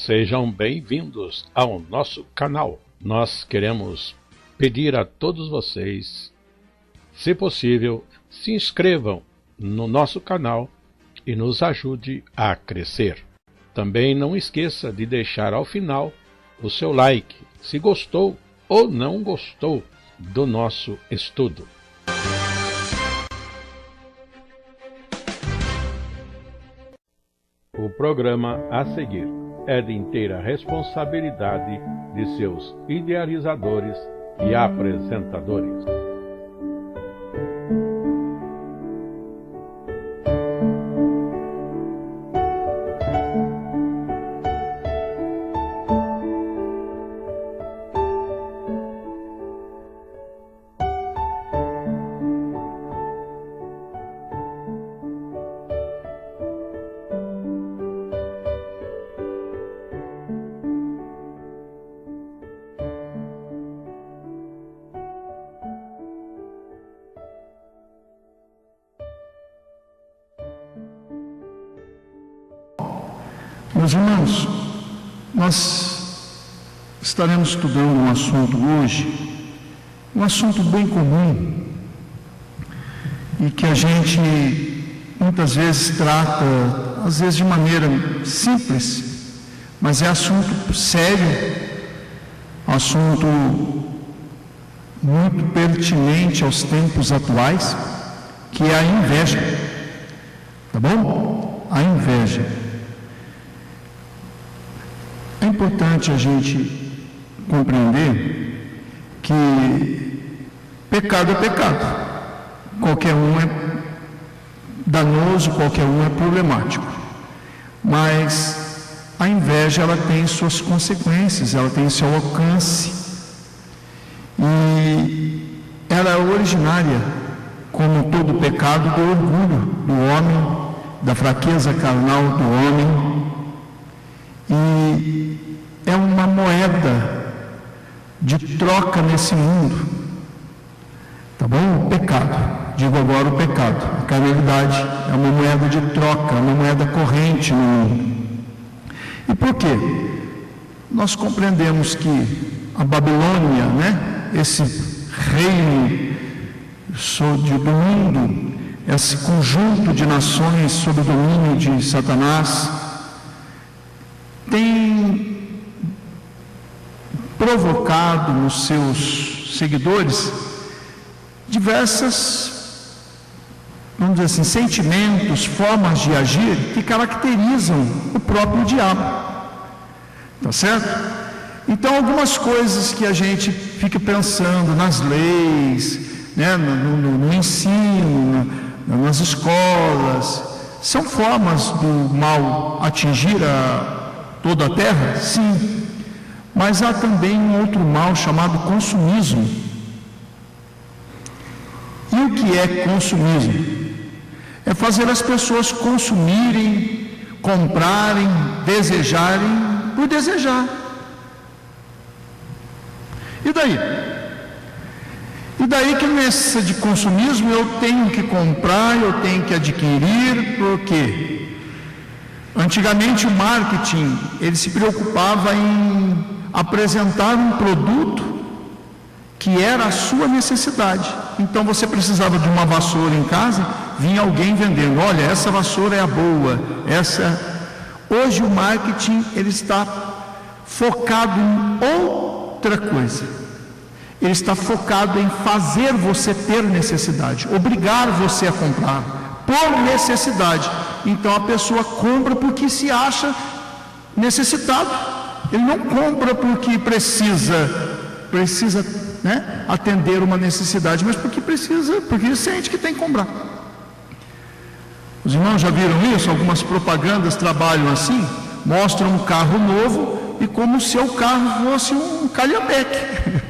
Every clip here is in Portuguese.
Sejam bem-vindos ao nosso canal. Nós queremos pedir a todos vocês, se possível, se inscrevam no nosso canal e nos ajude a crescer. Também não esqueça de deixar ao final o seu like, se gostou ou não gostou do nosso estudo. O programa a seguir é de inteira responsabilidade de seus idealizadores e apresentadores. Meus irmãos, nós estaremos estudando um assunto hoje, um assunto bem comum e que a gente muitas vezes trata, às vezes de maneira simples, mas é assunto sério, assunto muito pertinente aos tempos atuais, que é a inveja, tá bom? A inveja. É importante a gente compreender que pecado é pecado. Qualquer um é danoso, qualquer um é problemático. Mas a inveja, ela tem suas consequências, ela tem seu alcance. E ela é originária, como todo pecado, do orgulho do homem, da fraqueza carnal do homem. E é uma moeda de troca nesse mundo, tá bom? O pecado, digo agora o pecado, a carnalidade é uma moeda de troca, uma moeda corrente no mundo. E por quê? Nós compreendemos que a Babilônia, né, esse reino do mundo, esse conjunto de nações sob o domínio de Satanás, tem provocado nos seus seguidores diversas, vamos dizer assim, sentimentos, formas de agir que caracterizam o próprio diabo, tá certo? Então, algumas coisas que a gente fica pensando nas leis, né, no ensino, nas escolas, são formas do mal atingir toda a terra? Sim. Mas há também um outro mal chamado consumismo. E o que é consumismo? É fazer as pessoas consumirem, comprarem, desejarem por desejar. E daí? E daí que nessa de consumismo eu tenho que comprar, eu tenho que adquirir, por quê? Antigamente o marketing, ele se preocupava em apresentar um produto que era a sua necessidade. Então você precisava de uma vassoura em casa, vinha alguém vendendo, olha, essa vassoura é a boa, Hoje o marketing, ele está focado em outra coisa. Ele está focado em fazer você ter necessidade, obrigar você a comprar, por necessidade. Então a pessoa compra porque se acha necessitado. Ele não compra porque precisa, né, atender uma necessidade, mas porque porque sente que tem que comprar. Os irmãos já viram isso? Algumas propagandas trabalham assim, mostram um carro novo e como se o carro fosse um calhambeque.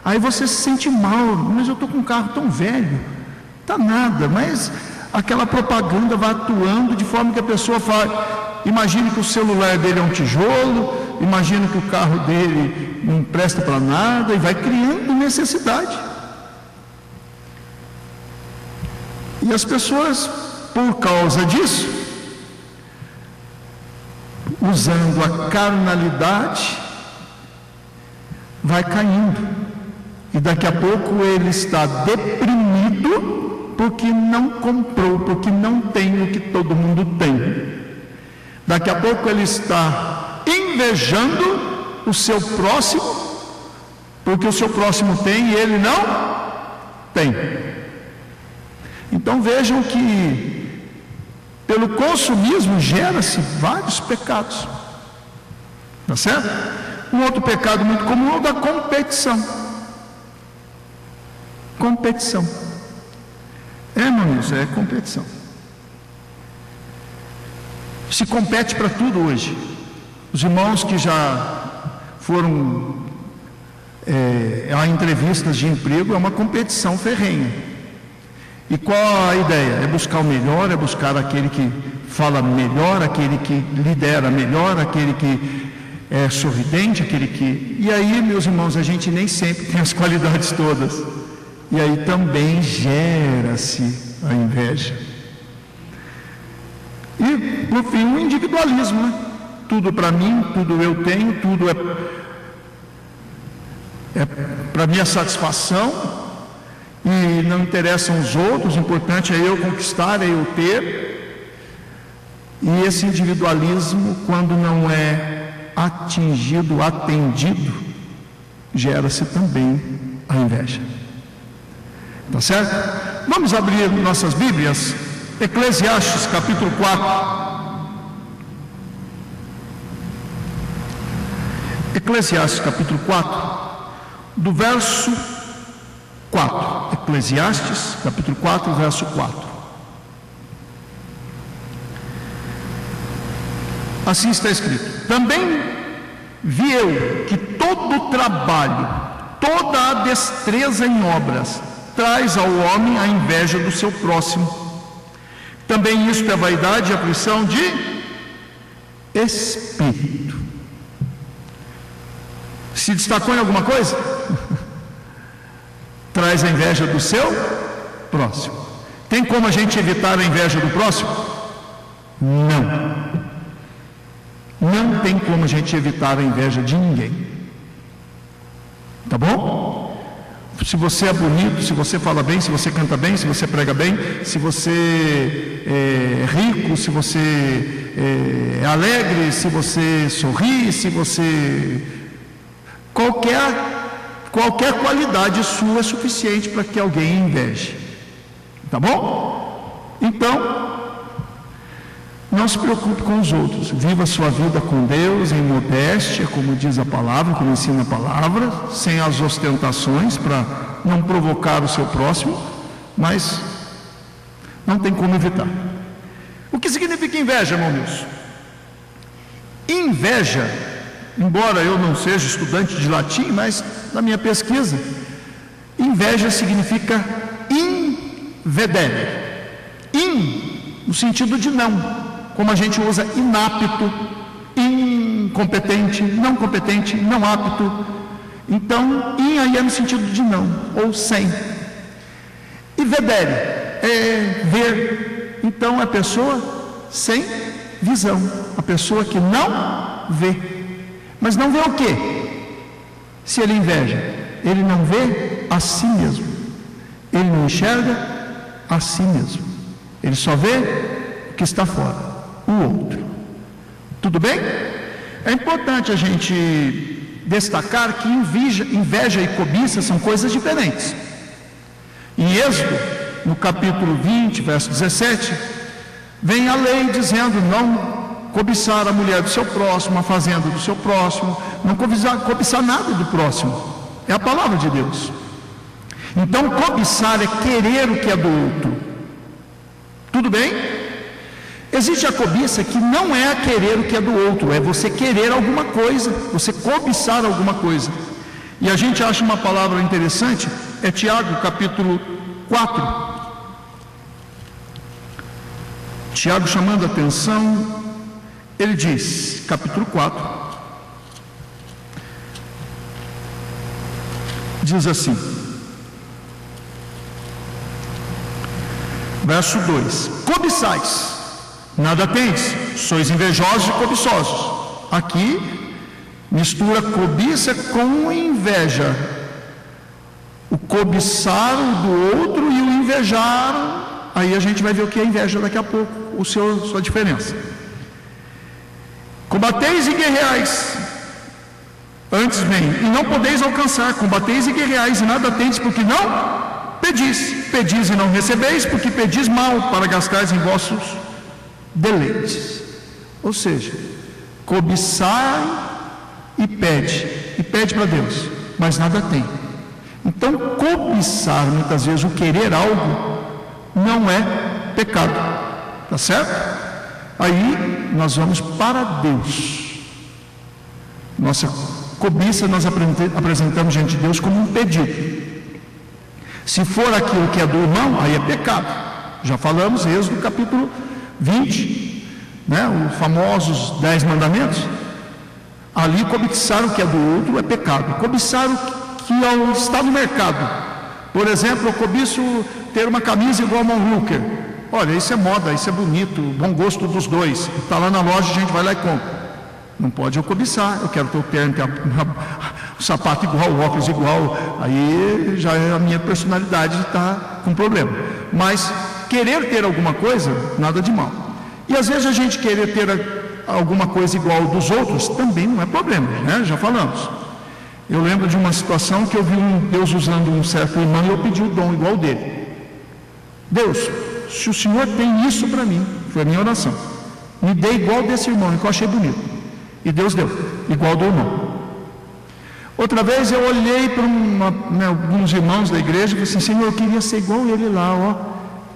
Aí você se sente mal, mas eu estou com um carro tão velho, tá nada, mas aquela propaganda vai atuando de forma que a pessoa fala, imagine que o celular dele é um tijolo, imagine que o carro dele não presta para nada, e vai criando necessidade. E as pessoas, por causa disso, usando a carnalidade, vai caindo. E daqui a pouco ele está deprimido porque não comprou, porque não tem o que todo mundo tem. Daqui a pouco ele está invejando o seu próximo, porque o seu próximo tem e ele não tem. Então vejam que pelo consumismo gera-se vários pecados. Tá certo? Um outro pecado muito comum é o da competição. Competição. Irmão, isso é competição. Se compete para tudo hoje. Os irmãos que já foram a entrevistas de emprego, é uma competição ferrenha. E qual a ideia? É buscar o melhor, é buscar aquele que fala melhor, aquele que lidera melhor, aquele que é sorridente, aquele que... E aí, meus irmãos, a gente nem sempre tem as qualidades todas. E aí também gera-se a inveja. E, por fim, o individualismo, né? Tudo para mim, tudo eu tenho, tudo é para minha satisfação, e não interessam os outros, o importante é eu conquistar, é eu ter. E esse individualismo, quando não é atingido, atendido, gera-se também a inveja. Tá certo? Vamos abrir nossas Bíblias, Eclesiastes capítulo 4. Eclesiastes capítulo 4, do verso 4. Eclesiastes capítulo 4, verso 4. Assim está escrito: também vi eu que todo o trabalho, toda a destreza em obras, traz ao homem a inveja do seu próximo. Também isto é vaidade e aflição de espírito. Se destacou em alguma coisa? Traz a inveja do seu próximo. Tem como a gente evitar a inveja do próximo? Não. Não tem como a gente evitar a inveja de ninguém. Tá bom? Se você é bonito, se você fala bem, se você canta bem, se você prega bem, se você é rico, se você é alegre, se você sorri, se você... Qualquer qualidade sua é suficiente para que alguém inveje. Tá bom? Então, não se preocupe com os outros. Viva a sua vida com Deus em modéstia, como diz a palavra, como ensina a palavra, sem as ostentações, para não provocar o seu próximo, mas não tem como evitar. O que significa inveja, irmãos? Inveja, embora eu não seja estudante de latim, mas na minha pesquisa, inveja significa invedere. No sentido de não, como a gente usa inapto, incompetente, não apto. Então, aí é no sentido de não, ou sem. E vedere é ver. Então, é a pessoa sem visão, a pessoa que não vê. Mas não vê o quê? Se ele inveja, ele não vê a si mesmo. Ele não enxerga a si mesmo. Ele só vê o que está fora, o outro. Tudo bem? É importante a gente destacar que inveja e cobiça são coisas diferentes. Em Êxodo, no capítulo 20, verso 17, vem a lei dizendo não cobiçar a mulher do seu próximo, a fazenda do seu próximo, não cobiçar nada do próximo. É a palavra de Deus. Então, cobiçar é querer o que é do outro. Tudo bem? Existe a cobiça que não é querer o que é do outro, é você querer alguma coisa, você cobiçar alguma coisa. E a gente acha uma palavra interessante, é Tiago, capítulo 4. Tiago chamando a atenção, ele diz, capítulo 4, diz assim, verso 2: cobiçais, nada tendes, sois invejosos e cobiçosos. aqui mistura cobiça com inveja. O cobiçar do outro e o invejar, aí a gente vai ver o que é inveja daqui a pouco, sua diferença. Combateis e guerreais, antes vem, e não podeis alcançar. Combateis e guerreais, e nada tendes, porque não pedis. Pedis e não recebeis, porque pedis mal, para gastares em vossos deleites. Ou seja, cobiçai e pede para Deus, mas nada tem. Então, cobiçar, muitas vezes, o querer algo, não é pecado, tá certo? Aí, nós vamos para Deus. Nossa cobiça, nós apresentamos diante de Deus como um pedido. Se for aquilo que é do irmão, aí é pecado. Já falamos, Êxodo capítulo 20, né? Os famosos 10 mandamentos. Ali, cobiçar o que é do outro é pecado. Cobiçar o que está no mercado. Por exemplo, eu cobiço ter uma camisa igual a Monlucker. Olha, isso é moda, isso é bonito, bom gosto dos dois. Está lá na loja, a gente vai lá e compra. Não pode eu cobiçar. Eu quero ter o terno, ter o sapato igual, o óculos igual. Aí já é a minha personalidade, está com problema. Mas querer ter alguma coisa, nada de mal. E às vezes a gente querer ter alguma coisa igual dos outros, também não é problema, né? Já falamos. Eu lembro de uma situação que eu vi Deus usando um certo irmão e eu pedi o dom igual dele. Deus, se o Senhor tem isso para mim, foi a minha oração, me dê igual desse irmão, que eu achei bonito. E Deus deu, igual do irmão. Outra vez eu olhei para alguns irmãos da igreja e falei assim: Senhor, eu queria ser igual ele lá, ó,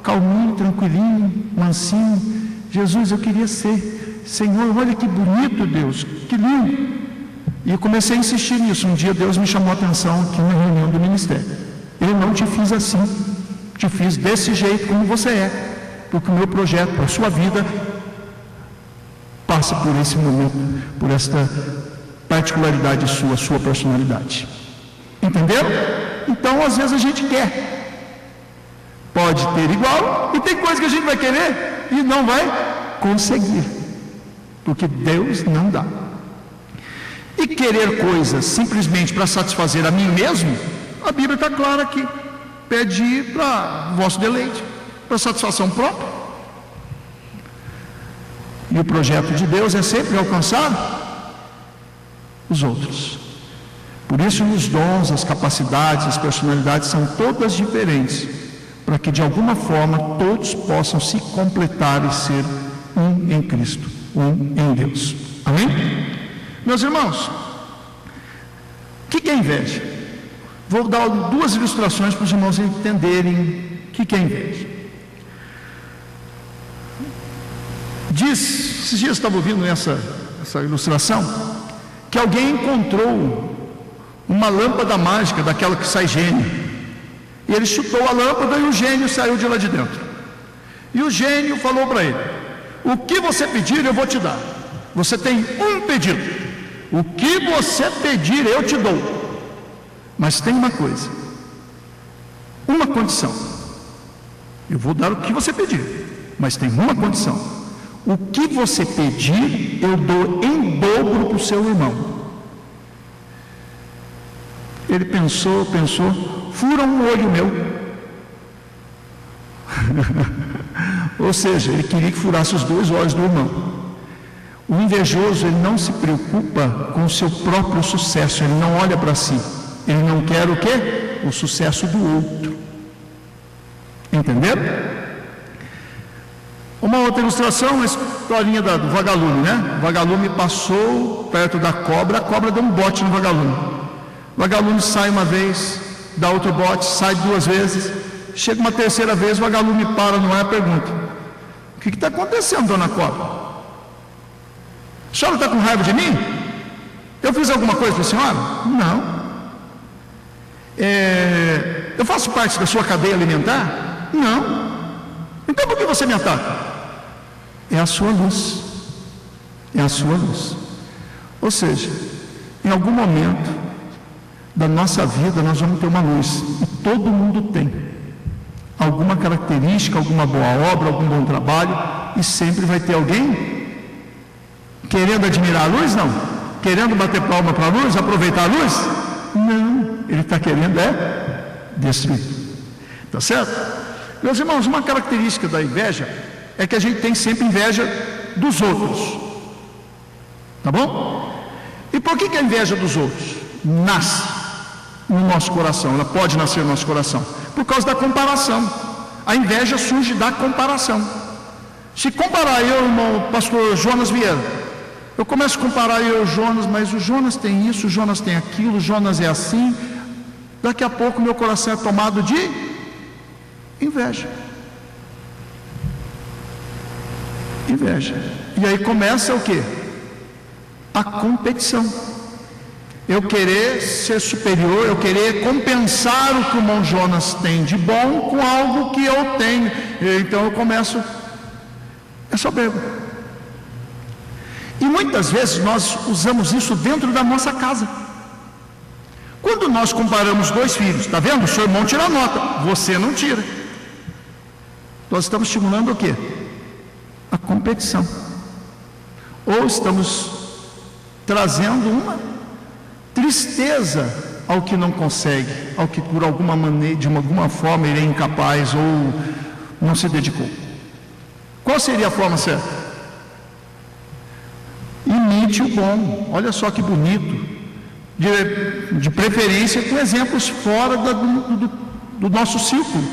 calminho, tranquilinho, mansinho. Jesus, eu queria ser. Senhor, olha que bonito, Deus, que lindo. E eu comecei a insistir nisso. Um dia Deus me chamou a atenção aqui na reunião do ministério. Eu não te fiz assim, te fiz desse jeito como você é, porque o meu projeto, a sua vida, passa por esse momento, por esta particularidade sua personalidade. Entenderam? Então, às vezes a gente quer, pode ter igual, e tem coisa que a gente vai querer e não vai conseguir, porque Deus não dá. E querer coisas simplesmente para satisfazer a mim mesmo, a Bíblia está clara aqui: pede para vosso deleite, para satisfação própria. E o projeto de Deus é sempre alcançar os outros. Por isso os dons, as capacidades, as personalidades são todas diferentes, para que de alguma forma todos possam se completar e ser um em Cristo, um em Deus. Amém? Meus irmãos, o que é inveja? Vou dar 2 ilustrações para os irmãos entenderem o que é inveja. Esses dias eu estava ouvindo essa ilustração, que alguém encontrou uma lâmpada mágica, daquela que sai gênio, e ele chutou a lâmpada e o gênio saiu de lá de dentro. E o gênio falou para ele: o que você pedir eu vou te dar. Você tem um pedido. O que você pedir eu te dou. Mas tem uma coisa, uma condição. Eu vou dar o que você pedir, mas tem uma condição: o que você pedir eu dou em dobro para o seu irmão. Ele pensou, fura um olho meu. Ou seja, ele queria que furasse os 2 olhos do irmão. O invejoso, ele não se preocupa com o seu próprio sucesso, ele não olha para si, ele não quer o quê? O sucesso do outro. Entenderam? Uma outra ilustração, a historinha do vagalume, né? O vagalume passou perto da cobra, a cobra deu um bote no vagalume. O vagalume sai uma vez, dá outro bote, sai 2 vezes, chega uma 3ª vez, o vagalume para no ar e pergunta: o que está acontecendo, dona cobra? A senhora está com raiva de mim? Eu fiz alguma coisa para a senhora? Não. Eu faço parte da sua cadeia alimentar? Não. Então por que você me ataca? É a sua luz. É a sua luz. Ou seja, em algum momento da nossa vida nós vamos ter uma luz. E todo mundo tem alguma característica, alguma boa obra, algum bom trabalho. E sempre vai ter alguém Querendo admirar a luz? Não. Querendo bater palma para a luz, aproveitar a luz? Não. Ele está querendo destruir. Tá certo? Meus irmãos, uma característica da inveja é que a gente tem sempre inveja dos outros. Tá bom? E por que a inveja dos outros nasce no nosso coração? Ela pode nascer no nosso coração por causa da comparação. A inveja surge da comparação. Se comparar eu, irmão pastor Jonas Vieira, eu começo a comparar eu e o Jonas, mas o Jonas tem isso, o Jonas tem aquilo, o Jonas é assim. Daqui a pouco meu coração é tomado de inveja. Inveja. E aí começa o quê? A competição. Eu querer ser superior, eu querer compensar o que o irmão Jonas tem de bom com algo que eu tenho. Então eu começo, é soberbo. E muitas vezes nós usamos isso dentro da nossa casa. Quando nós comparamos dois filhos, está vendo? O seu irmão tira nota, você não tira. Nós estamos estimulando o quê? A competição. Ou estamos trazendo uma tristeza ao que não consegue, ao que por alguma maneira, de alguma forma ele é incapaz ou não se dedicou. Qual seria a forma certa? Imite o bom. Olha só que bonito. De preferência com exemplos fora do nosso círculo.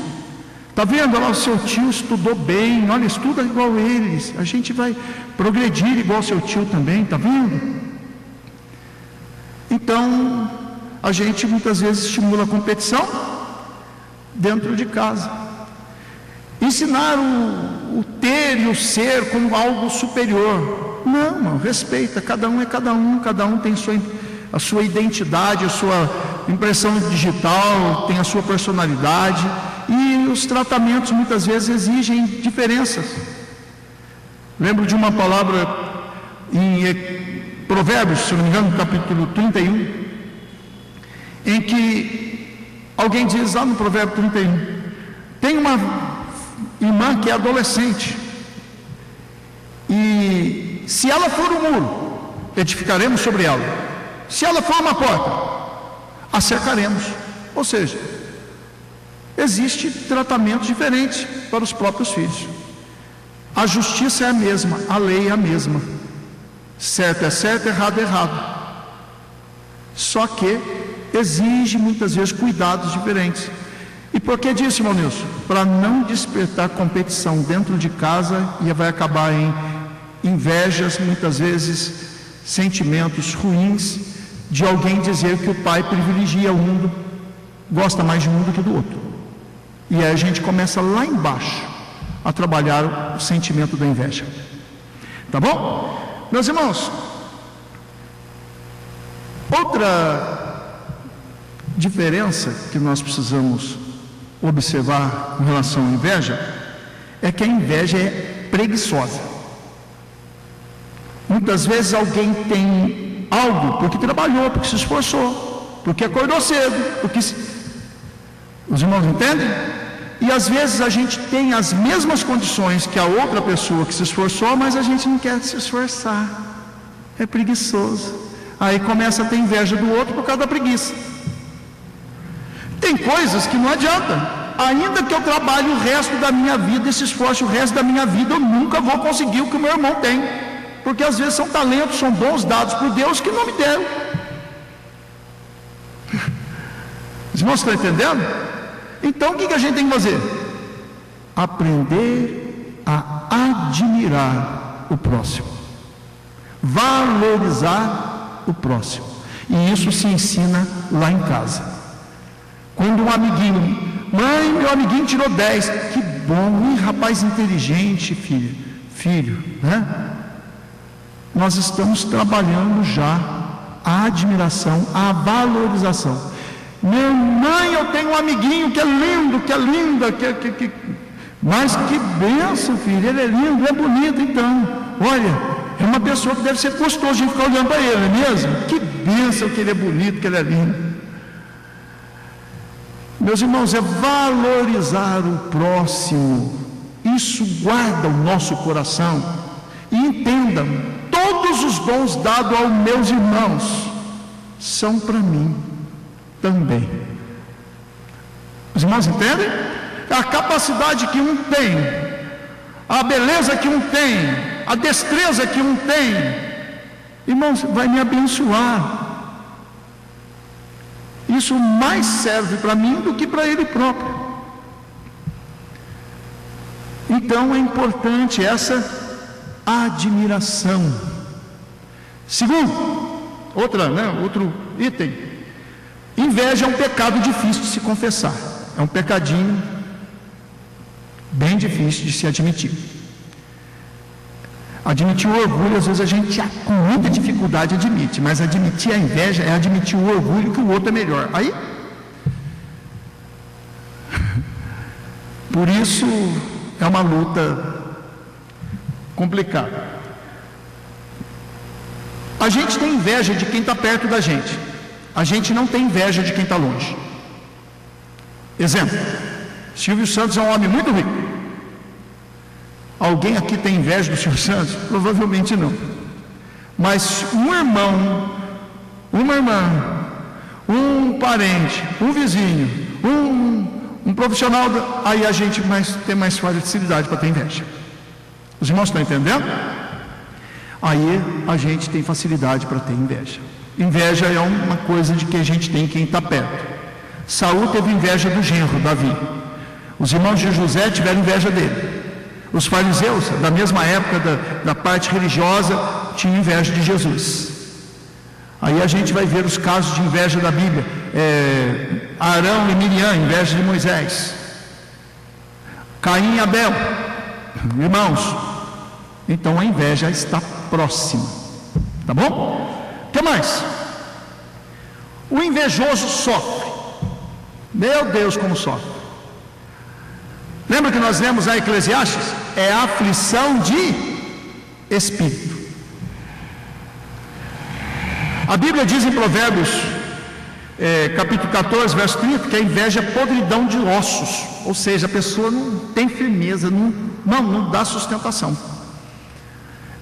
Está vendo? Olha, o seu tio estudou bem, olha, estuda igual eles, a gente vai progredir igual seu tio também, está vendo? Então, a gente muitas vezes estimula a competição dentro de casa. Ensinar o ter e o ser como algo superior. Não, não, respeita, cada um é cada um tem a sua identidade, a sua impressão digital, tem a sua personalidade, e os tratamentos muitas vezes exigem diferenças. Lembro de uma palavra em Provérbios, se não me engano, no capítulo 31, em que alguém diz lá no Provérbio 31, tem uma irmã que é adolescente, e se ela for um muro, edificaremos sobre ela. Se ela for uma porta, a cercaremos. Ou seja, existe tratamentos diferentes para os próprios filhos. A justiça é a mesma, a lei é a mesma. Certo é certo, errado é errado. Só que exige muitas vezes cuidados diferentes. E por que disso, irmão Nilson? Para não despertar competição dentro de casa e vai acabar em invejas, muitas vezes sentimentos ruins de alguém dizer que o pai privilegia um, gosta mais de um do que do outro. E aí a gente começa lá embaixo a trabalhar o sentimento da inveja. Tá bom? Meus irmãos, outra diferença que nós precisamos observar com relação à inveja é que a inveja é preguiçosa. Muitas vezes alguém tem algo porque trabalhou, porque se esforçou, porque acordou cedo, porque os irmãos entendem? E às vezes a gente tem as mesmas condições que a outra pessoa que se esforçou, mas a gente não quer se esforçar, é preguiçoso. Aí começa a ter inveja do outro por causa da preguiça. Tem coisas que não adianta, ainda que eu trabalhe o resto da minha vida e se esforce o resto da minha vida, eu nunca vou conseguir o que o meu irmão tem, porque às vezes são talentos, são dons dados por Deus que não me deram. Os irmãos estão entendendo? Então o que a gente tem que fazer? Aprender a admirar o próximo, valorizar o próximo. E isso se ensina lá em casa. Quando um amiguinho, mãe, meu amiguinho tirou 10, que bom, rapaz inteligente, filho, né? Nós estamos trabalhando já a admiração, a valorização. Minha mãe, eu tenho um amiguinho que é lindo, que é linda, mas que benção, filho, ele é lindo, é bonito. Então, olha, é uma pessoa que deve ser gostoso de ficar olhando para ele, não é mesmo? Que benção que ele é bonito, que ele é lindo. Meus irmãos, é valorizar o próximo. Isso guarda o nosso coração. E entendam, todos todos os dons dados aos meus irmãos são para mim também. Os irmãos entendem? A capacidade que um tem, a beleza que um tem, a destreza que um tem, irmãos, vai me abençoar. Isso mais serve para mim do que para ele próprio. Então é importante essa admiração. Segundo, outro item, inveja é um pecado difícil de se confessar. É um pecadinho bem difícil de se admitir. Admitir o orgulho, às vezes a gente com muita dificuldade admite, mas admitir a inveja é admitir o orgulho que o outro é melhor. Aí, por isso é uma luta complicada. A gente tem inveja de quem está perto da gente. A gente não tem inveja de quem está longe. Exemplo, Silvio Santos é um homem muito rico. Alguém aqui tem inveja do Silvio Santos? Provavelmente não. Mas um irmão, uma irmã, um parente, um vizinho, um profissional, aí a gente tem mais facilidade para ter inveja. Os irmãos estão entendendo? Aí a gente tem facilidade para ter inveja. Inveja é uma coisa de que a gente tem quem está perto. Saul teve inveja do genro, Davi. Os irmãos de José tiveram inveja dele. Os fariseus, da mesma época da parte religiosa, tinham inveja de Jesus. Aí a gente vai ver os casos de inveja da Bíblia. Arão e Miriam, inveja de Moisés. Caim e Abel, irmãos. Então a inveja está próxima. Tá bom? O que mais? O invejoso sofre. Meu Deus, como sofre. Lembra que nós lemos a Eclesiastes? É a aflição de espírito. A Bíblia diz em Provérbios, capítulo 14, verso 30, que a inveja é podridão de ossos. Ou seja, a pessoa não tem firmeza, não dá sustentação.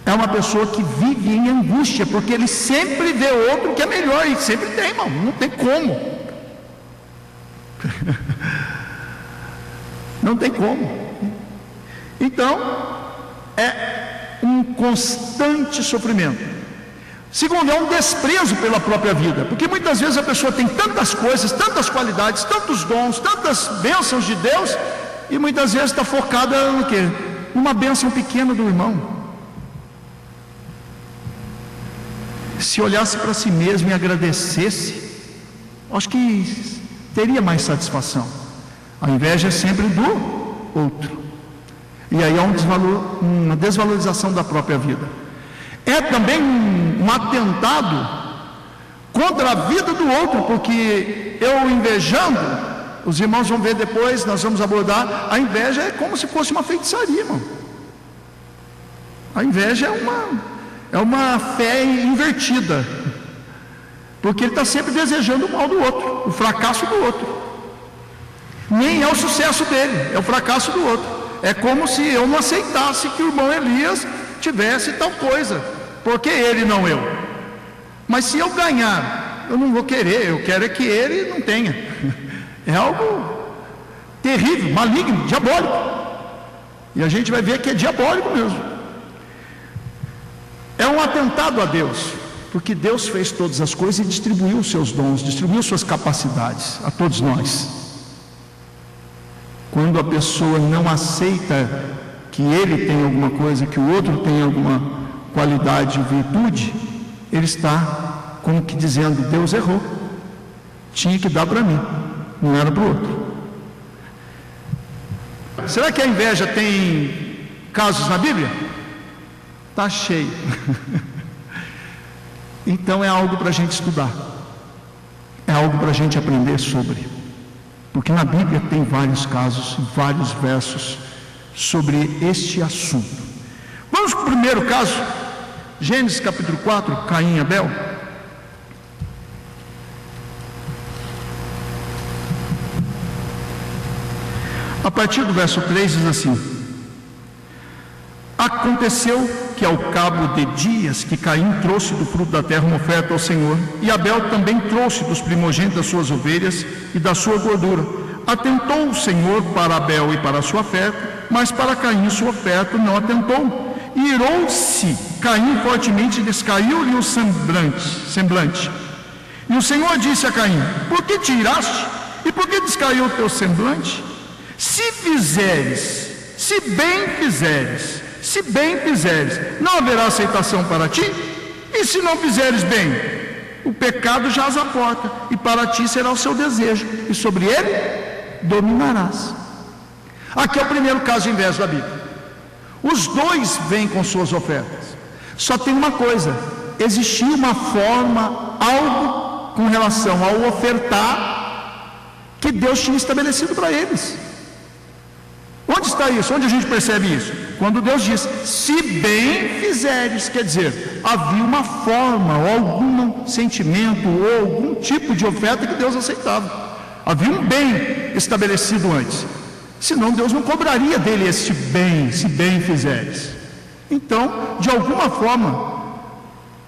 É uma pessoa que vive em angústia, porque ele sempre vê outro que é melhor, e sempre tem, irmão, não tem como. Não tem como. Então, é um constante sofrimento. Segundo, é um desprezo pela própria vida, porque muitas vezes a pessoa tem tantas coisas, tantas qualidades, tantos dons, tantas bênçãos de Deus, e muitas vezes está focada no quê? Numa bênção pequena do irmão. Se olhasse para si mesmo e agradecesse, acho que teria mais satisfação. A inveja é sempre do outro. E aí há uma desvalorização da própria vida. É também um atentado contra a vida do outro, porque eu invejando, os irmãos vão ver depois, nós vamos abordar, a inveja é como se fosse uma feitiçaria, irmão. A inveja é uma fé invertida, porque ele está sempre desejando o mal do outro, o fracasso do outro. Nem é o sucesso dele, é o fracasso do outro. É como se eu não aceitasse que o irmão Elias tivesse tal coisa, porque ele não eu. Mas se eu ganhar, eu não vou querer, eu quero é que ele não tenha. É algo terrível, maligno, diabólico. E a gente vai ver que é diabólico mesmo. É um atentado a Deus, porque Deus fez todas as coisas e distribuiu os seus dons, distribuiu suas capacidades a todos nós. Quando a pessoa não aceita que ele tem alguma coisa, que o outro tem alguma qualidade e virtude, ele está como que dizendo: Deus errou, tinha que dar para mim, não era para o outro. Será que a inveja tem casos na Bíblia? Está cheio. Então é algo para a gente estudar, é algo para a gente aprender sobre. Porque na Bíblia tem vários casos, vários versos sobre este assunto. Vamos para o primeiro caso, Gênesis capítulo 4, Caim e Abel. A partir do verso 3 diz assim: Aconteceu que ao cabo de dias que Caim trouxe do fruto da terra uma oferta ao Senhor, e Abel também trouxe dos primogênitos das suas ovelhas e da sua gordura. Atentou o Senhor para Abel e para a sua oferta, mas para Caim sua oferta não atentou. E irou-se Caim fortemente e descaiu-lhe o semblante. E o Senhor disse a Caim: por que te iraste? E por que descaiu o teu semblante? Se bem fizeres, não haverá aceitação para ti? E se não fizeres bem, o pecado jaz à porta, e para ti será o seu desejo, e sobre ele dominarás. Aqui é o primeiro caso de inveja da Bíblia. Os dois vêm com suas ofertas. Só tem uma coisa: existia uma forma, algo com relação ao ofertar, que Deus tinha estabelecido para eles. Onde está isso? Onde a gente percebe isso? Quando Deus diz, se bem fizeres, quer dizer, havia uma forma, ou algum sentimento, ou algum tipo de oferta que Deus aceitava. Havia um bem estabelecido antes. Senão Deus não cobraria dele este bem, se bem fizeres. Então, de alguma forma,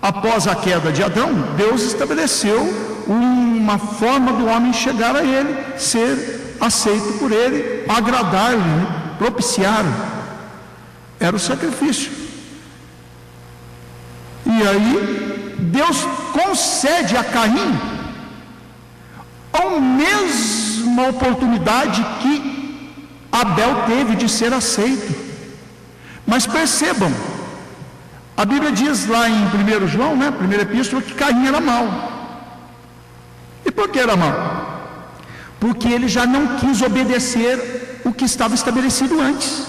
após a queda de Adão, Deus estabeleceu uma forma do homem chegar a ele, ser aceito por ele, agradar-lhe, propiciar-lhe. Era o sacrifício. E aí Deus concede a Caim a mesma oportunidade que Abel teve de ser aceito. Mas percebam, a Bíblia diz lá em 1 João, primeira epístola, que Caim era mau. E por que era mau? Porque ele já não quis obedecer o que estava estabelecido antes.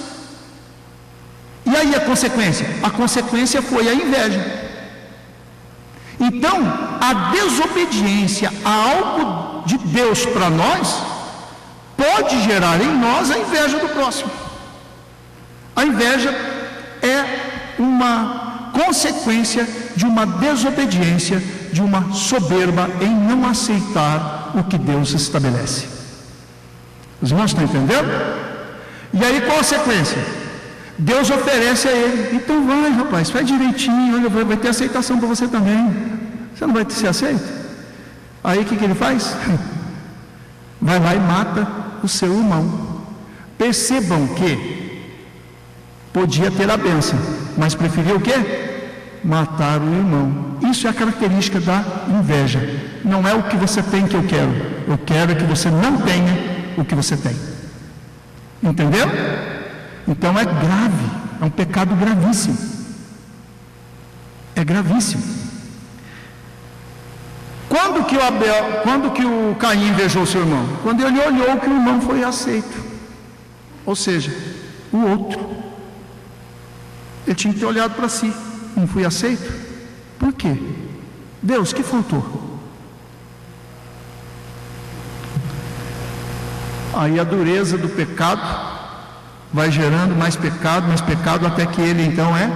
E aí a consequência? A consequência foi a inveja. Então, a desobediência a algo de Deus para nós pode gerar em nós a inveja do próximo. A inveja é uma consequência de uma desobediência, de uma soberba em não aceitar o que Deus estabelece. Os irmãos estão entendendo? E aí qual a sequência? Deus oferece a ele: então vai, rapaz, faz direitinho, olha, vai ter aceitação para você também. Você não vai ser aceito? Aí o que ele faz? Vai lá e mata o seu irmão. Percebam que podia ter a bênção, mas preferiu o quê? Matar o irmão. Isso é a característica da inveja. Não é o que você tem que eu quero. Eu quero que você não tenha o que você tem. Entendeu? Então é grave, é um pecado gravíssimo. É gravíssimo. Quando que o Caim invejou seu irmão? Quando ele olhou que o irmão foi aceito. Ou seja, o outro. Ele tinha que ter olhado para si. Não fui aceito? Por quê? Deus, que faltou? Aí a dureza do pecado vai gerando mais pecado, até que ele então é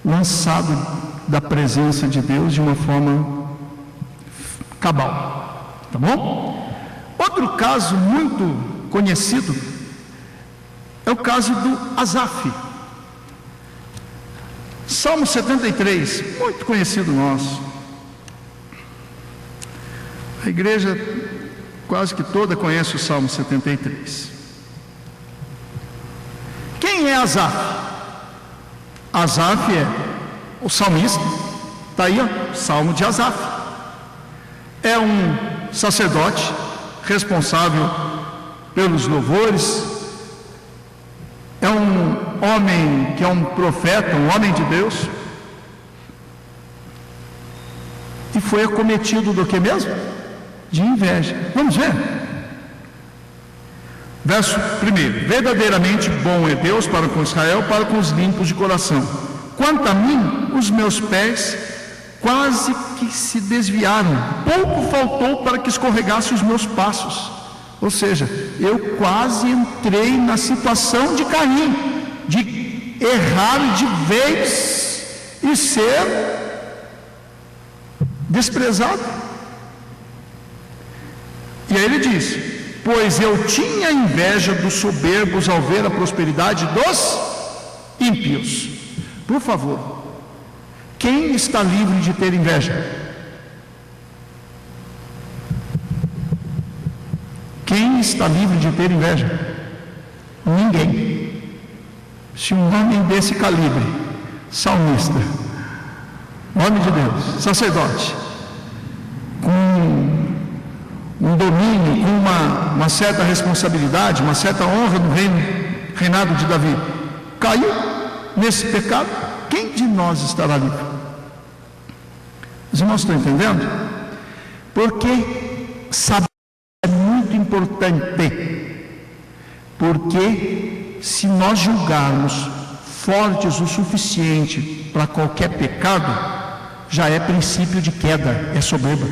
lançado da presença de Deus de uma forma cabal. Tá bom? Outro caso muito conhecido é o caso do Asaf. Salmo 73, muito conhecido nosso. A igreja quase que toda conhece o Salmo 73. Quem é Asaf? Asaf é o salmista. Está aí, ó, Salmo de Asaf. É um sacerdote responsável pelos louvores. É um homem que é um profeta, um homem de Deus. E foi acometido do que mesmo? De inveja. Vamos ver? Verso 1: verdadeiramente bom é Deus para com Israel, para com os limpos de coração. Quanto a mim, os meus pés quase que se desviaram, pouco faltou para que escorregasse os meus passos. Ou seja, eu quase entrei na situação de Caim, de errar de vez e ser desprezado. E aí ele diz: pois eu tinha inveja dos soberbos ao ver a prosperidade dos ímpios. Por favor, quem está livre de ter inveja? Quem está livre de ter inveja? Ninguém. Se um homem desse calibre, salmista, homem de Deus, sacerdote, com um domínio, com uma certa responsabilidade, uma certa honra no reinado de Davi, caiu nesse pecado, quem de nós estará livre? Os irmãos estão entendendo? Porque saber é muito importante, porque se nós julgarmos fortes o suficiente para qualquer pecado, já é princípio de queda, é soberba.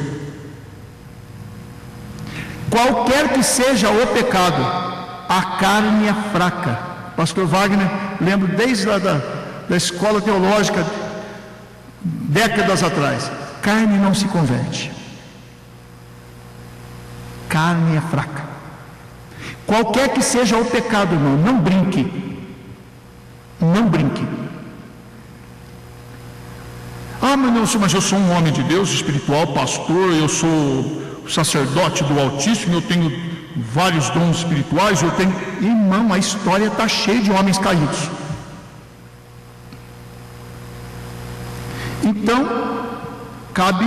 Qualquer que seja o pecado, a carne é fraca. Pastor Wagner, lembro desde lá da escola teológica, décadas atrás, carne não se converte. Carne é fraca. Qualquer que seja o pecado, irmão, não brinque. Não brinque. Mas eu sou um homem de Deus, espiritual, pastor, eu sou sacerdote do Altíssimo, eu tenho vários dons espirituais, Irmão, a história está cheia de homens caídos. Então, cabe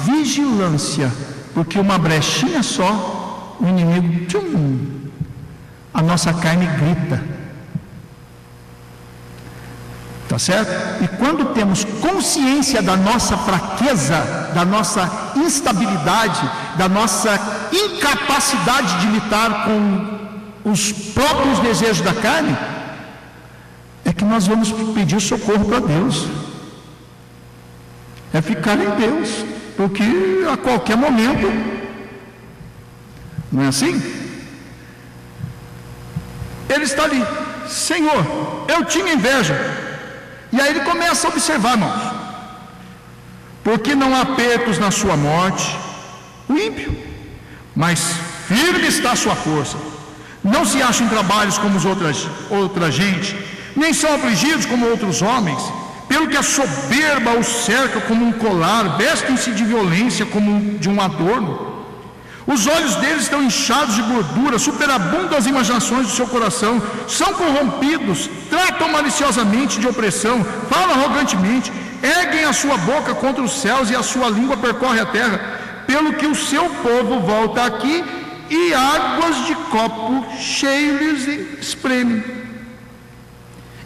vigilância, porque uma brechinha só, o inimigo, a nossa carne grita. Tá certo? E quando temos consciência da nossa fraqueza, da nossa instabilidade, da nossa incapacidade de lidar com os próprios desejos da carne, é que nós vamos pedir socorro para Deus. É ficar em Deus, porque a qualquer momento, não é assim? Ele está ali, Senhor, eu tinha inveja. E aí ele começa a observar, irmãos, porque não há pertos na sua morte, o ímpio, mas firme está a sua força, não se acham em trabalhos como outra gente, nem são afligidos como outros homens, pelo que a soberba os cerca como um colar, vestem-se de violência como de um adorno. Os olhos deles estão inchados de gordura, superabundam as imaginações do seu coração, são corrompidos, tratam maliciosamente de opressão, falam arrogantemente, erguem a sua boca contra os céus e a sua língua percorre a terra, pelo que o seu povo volta aqui e águas de copo cheio lhes espremem.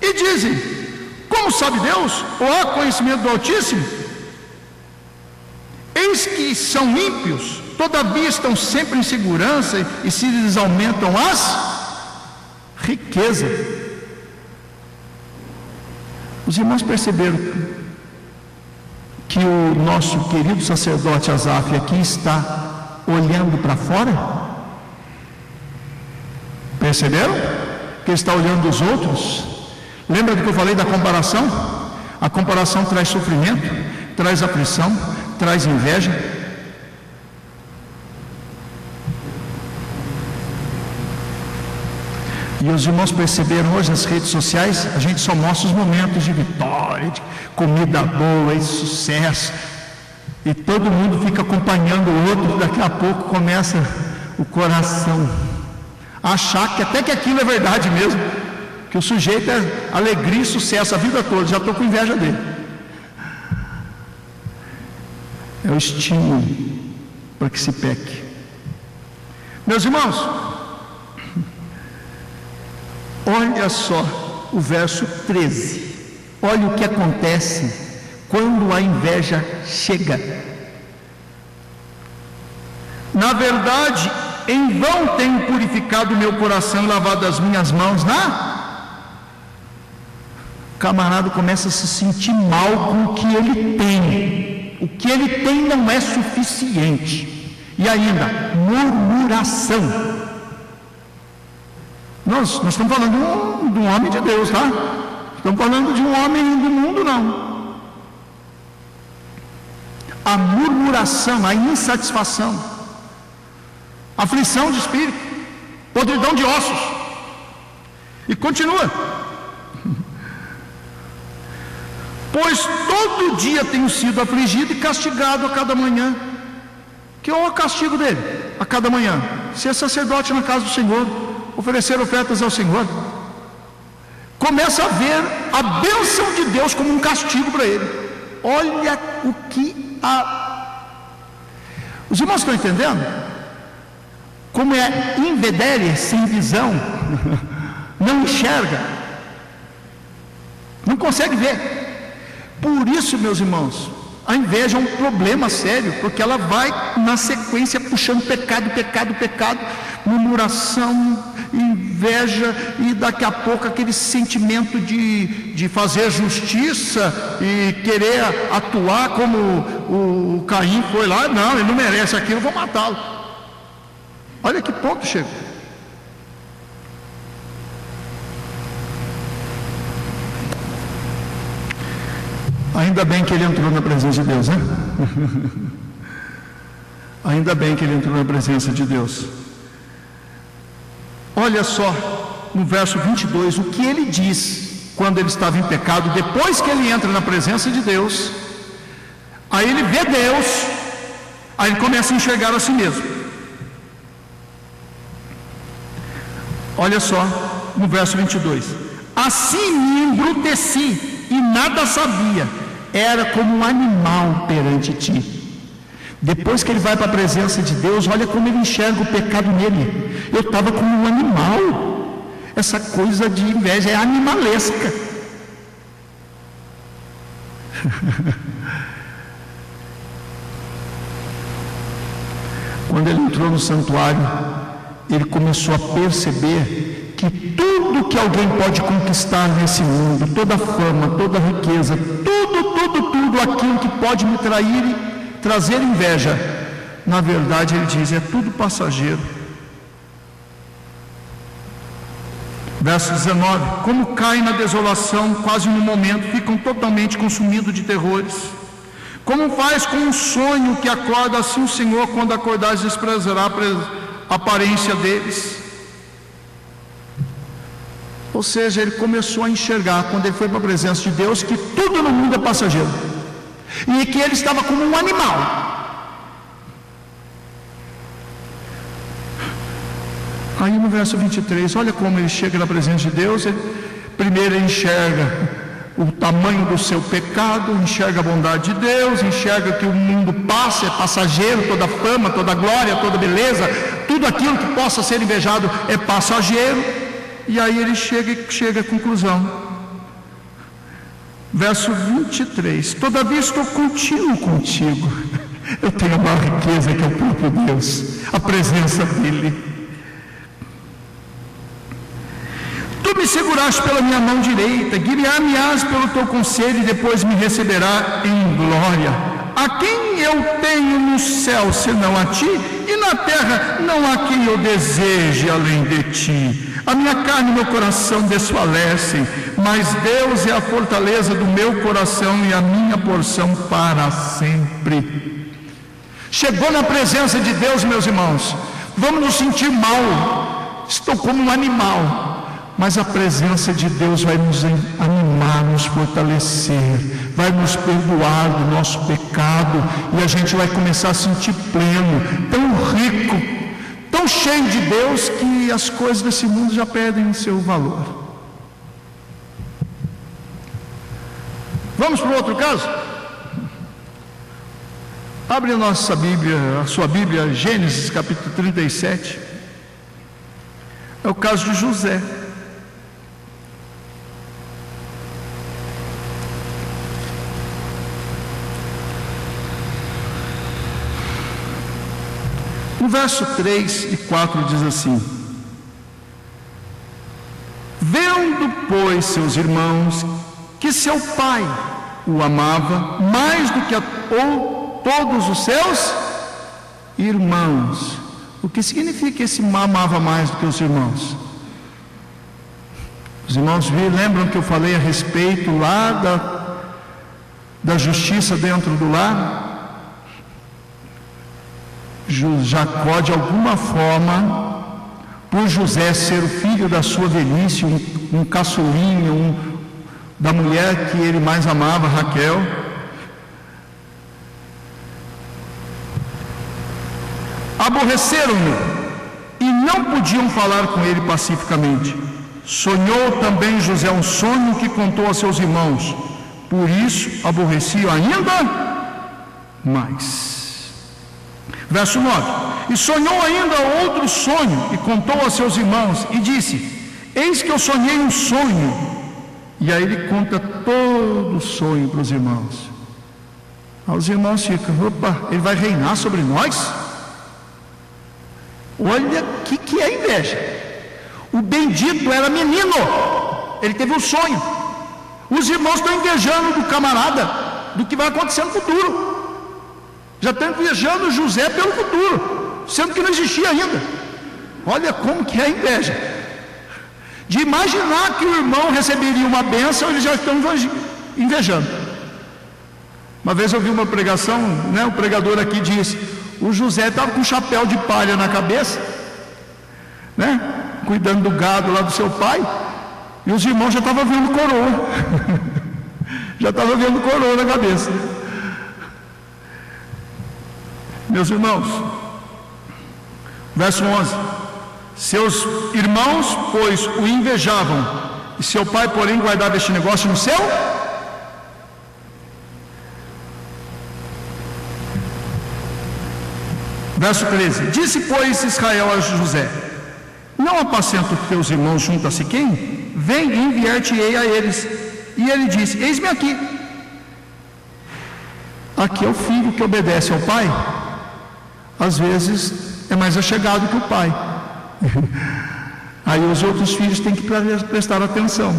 E dizem, como sabe Deus? Ou há conhecimento do Altíssimo? Eis que são ímpios, todavia estão sempre em segurança e se lhes aumentam as riquezas. Os irmãos perceberam que o nosso querido sacerdote Asaf aqui está olhando para fora? Perceberam? Que ele está olhando os outros? Lembra do que eu falei da comparação? A comparação traz sofrimento, traz aflição, traz inveja. E os irmãos perceberam hoje nas redes sociais, a gente só mostra os momentos de vitória, de comida boa, de sucesso, e todo mundo fica acompanhando o outro, daqui a pouco começa o coração a achar que até que aquilo é verdade mesmo, que o sujeito é alegria e sucesso a vida toda, já estou com inveja dele. É o estímulo para que se peque. Meus irmãos, olha só o verso 13. Olha o que acontece quando a inveja chega. Na verdade, em vão tenho purificado o meu coração e lavado as minhas mãos O camarada começa a se sentir mal com o que ele tem. O que ele tem não é suficiente. E ainda, murmuração. Nós estamos falando de um homem de Deus, tá? Estamos falando de um homem do mundo, não. A murmuração, a insatisfação, aflição de espírito, podridão de ossos. E continua. pois todo dia tenho sido afligido e castigado a cada manhã. Que é o castigo dele a cada manhã? Ser sacerdote na casa do Senhor, oferecer ofertas ao Senhor. Começa a ver a bênção de Deus como um castigo para ele. Olha o que os irmãos estão entendendo? Como é invedere, sem visão, não enxerga, não consegue ver. Por isso, meus irmãos, a inveja é um problema sério, porque ela vai na sequência puxando pecado, pecado, pecado, murmuração, inveja, e daqui a pouco aquele sentimento de fazer justiça e querer atuar como o Caim foi lá. Não, ele não merece aquilo, eu vou matá-lo. Olha que ponto chega. Ainda bem que ele entrou na presença de Deus, né? Ainda bem que ele entrou na presença de Deus. Olha só, no verso 22, o que ele diz quando ele estava em pecado, depois que ele entra na presença de Deus. Aí ele vê Deus, aí ele começa a enxergar a si mesmo. Olha só, no verso 22. Assim me embruteci e nada sabia, era como um animal perante ti. Depois que ele vai para a presença de Deus, olha como ele enxerga o pecado nele. Eu estava como um animal. Essa coisa de inveja é animalesca. Quando ele entrou no santuário, ele começou a perceber que tudo que alguém pode conquistar nesse mundo, toda a fama, toda a riqueza, tudo aquilo que pode me trazer inveja, na verdade ele diz, é tudo passageiro. Verso 19: como caem na desolação, quase no momento, ficam totalmente consumidos de terrores. Como faz com um sonho que acorda, assim o Senhor, quando acordares, desprezará a aparência deles. Ou seja, ele começou a enxergar, quando ele foi para a presença de Deus, que tudo no mundo é passageiro, e que ele estava como um animal. Aí no verso 23, olha como ele chega na presença de Deus. Primeiro ele enxerga o tamanho do seu pecado, enxerga a bondade de Deus, enxerga que o mundo passa, é passageiro, toda fama, toda glória, toda beleza, tudo aquilo que possa ser invejado é passageiro. E aí ele chega à conclusão. Verso 23: todavia estou contigo. Eu tenho a maior riqueza, que é o próprio Deus, a presença dele. Tu me seguraste pela minha mão direita, guiar-me-ás pelo teu conselho, e depois me receberá em glória. A quem eu tenho no céu senão a ti, e na terra não há quem eu deseje além de ti. A minha carne e meu coração desfalecem, mas Deus é a fortaleza do meu coração e a minha porção para sempre. Chegou na presença de Deus, meus irmãos, vamos nos sentir mal, estou como um animal, mas a presença de Deus vai nos animar, nos fortalecer, vai nos perdoar do nosso pecado, e a gente vai começar a sentir pleno, tão rico, tão cheio de Deus, que as coisas desse mundo já perdem o seu valor. Vamos para o outro caso? Abre a nossa Bíblia, a sua Bíblia, Gênesis capítulo 37. É o caso de José. No verso 3 e 4 diz assim: vendo, pois, seus irmãos que seu pai o amava mais do que todos os seus irmãos. O que significa esse amava mais do que os irmãos? Os irmãos lembram que eu falei a respeito lá da justiça dentro do lar? Jacó, de alguma forma, por José ser o filho da sua velhice, um caçulinha, da mulher que ele mais amava, Raquel. Aborreceram-no e não podiam falar com ele pacificamente. Sonhou também José um sonho que contou a seus irmãos, por isso aborreciam ainda mais. Verso 9: e sonhou ainda outro sonho e contou a seus irmãos e disse: eis que eu sonhei um sonho. E aí ele conta todo o sonho para os irmãos. Aí os irmãos ficam: opa, ele vai reinar sobre nós? Olha o que é inveja. O bendito era menino, ele teve um sonho. Os irmãos estão invejando do camarada, do que vai acontecer no futuro. Já estão invejando José pelo futuro, sendo que não existia ainda. Olha como que é a inveja. De imaginar que o irmão receberia uma bênção, eles já estão invejando. Uma vez eu vi uma pregação, o pregador aqui disse: o José estava com um chapéu de palha na cabeça, cuidando do gado lá do seu pai, e os irmãos já estavam vendo coroa. Já estavam vendo coroa na cabeça. Meus irmãos, verso 11: seus irmãos, pois, o invejavam, e seu pai, porém, guardava este negócio no seu. Verso 13: disse, pois, Israel a José: não apacento teus irmãos junto a Siquém? Vem e enviar-te-ei a eles. E ele disse: eis-me aqui. Aqui é o filho que obedece ao pai. Às vezes é mais achegado que o pai. Aí os outros filhos têm que prestar atenção.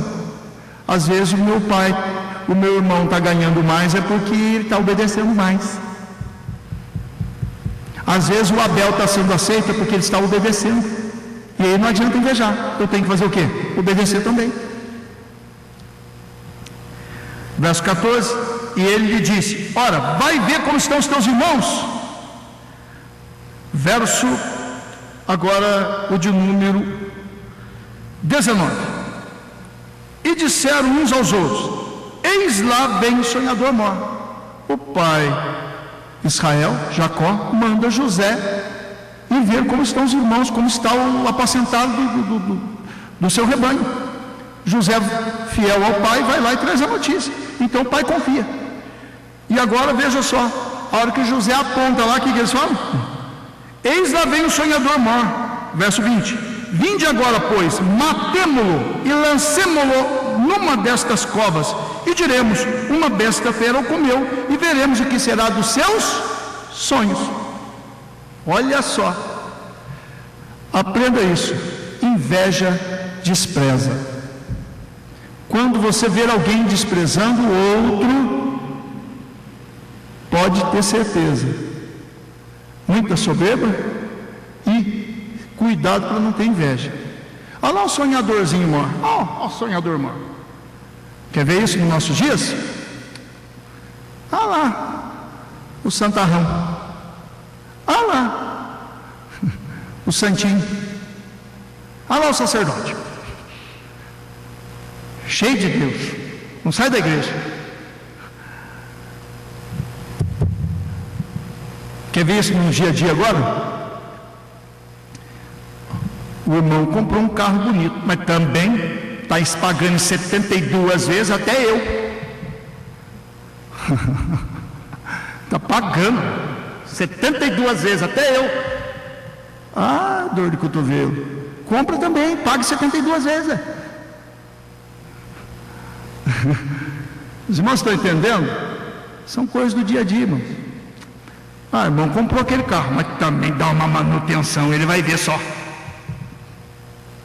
Às vezes o meu irmão está ganhando mais é porque ele está obedecendo mais. Às vezes o Abel está sendo aceito porque ele está obedecendo. E aí não adianta invejar. Eu tenho que fazer o quê? Obedecer também. Verso 14: e ele lhe disse: ora, vai ver como estão os teus irmãos. Verso agora o de número 19: e disseram uns aos outros: eis lá vem o sonhador mor. O pai Israel, Jacó, manda José ir ver como estão os irmãos, como está o apacentado do seu rebanho. José, fiel ao pai, vai lá e traz a notícia. Então o pai confia. E agora veja só, a hora que José aponta lá, o que eles falam? Eis lá vem o sonhador mor. Verso 20: vinde agora, pois, matemo-lo e lancemo-lo numa destas covas, e diremos: uma besta fera o comeu, e veremos o que será dos seus sonhos. Olha só, aprenda isso: inveja despreza. Quando você ver alguém desprezando o outro, pode ter certeza, muita soberba e cuidado para não ter inveja. Olha lá o sonhadorzinho mor. Olha o sonhador mor. Quer ver isso nos nossos dias? Olha lá o santarrão. Olha lá o santinho. Olha lá o sacerdote, cheio de Deus, não sai da igreja. Quer ver isso no dia a dia agora? O irmão comprou um carro bonito, mas também está pagando 72 vezes, até eu. Está pagando 72 vezes, até eu. Ah, dor de cotovelo. Compra também, pague 72 vezes. Os irmãos estão entendendo? São coisas do dia a dia, irmãos. Ah, irmão, comprou aquele carro, mas também dá uma manutenção, ele vai ver só.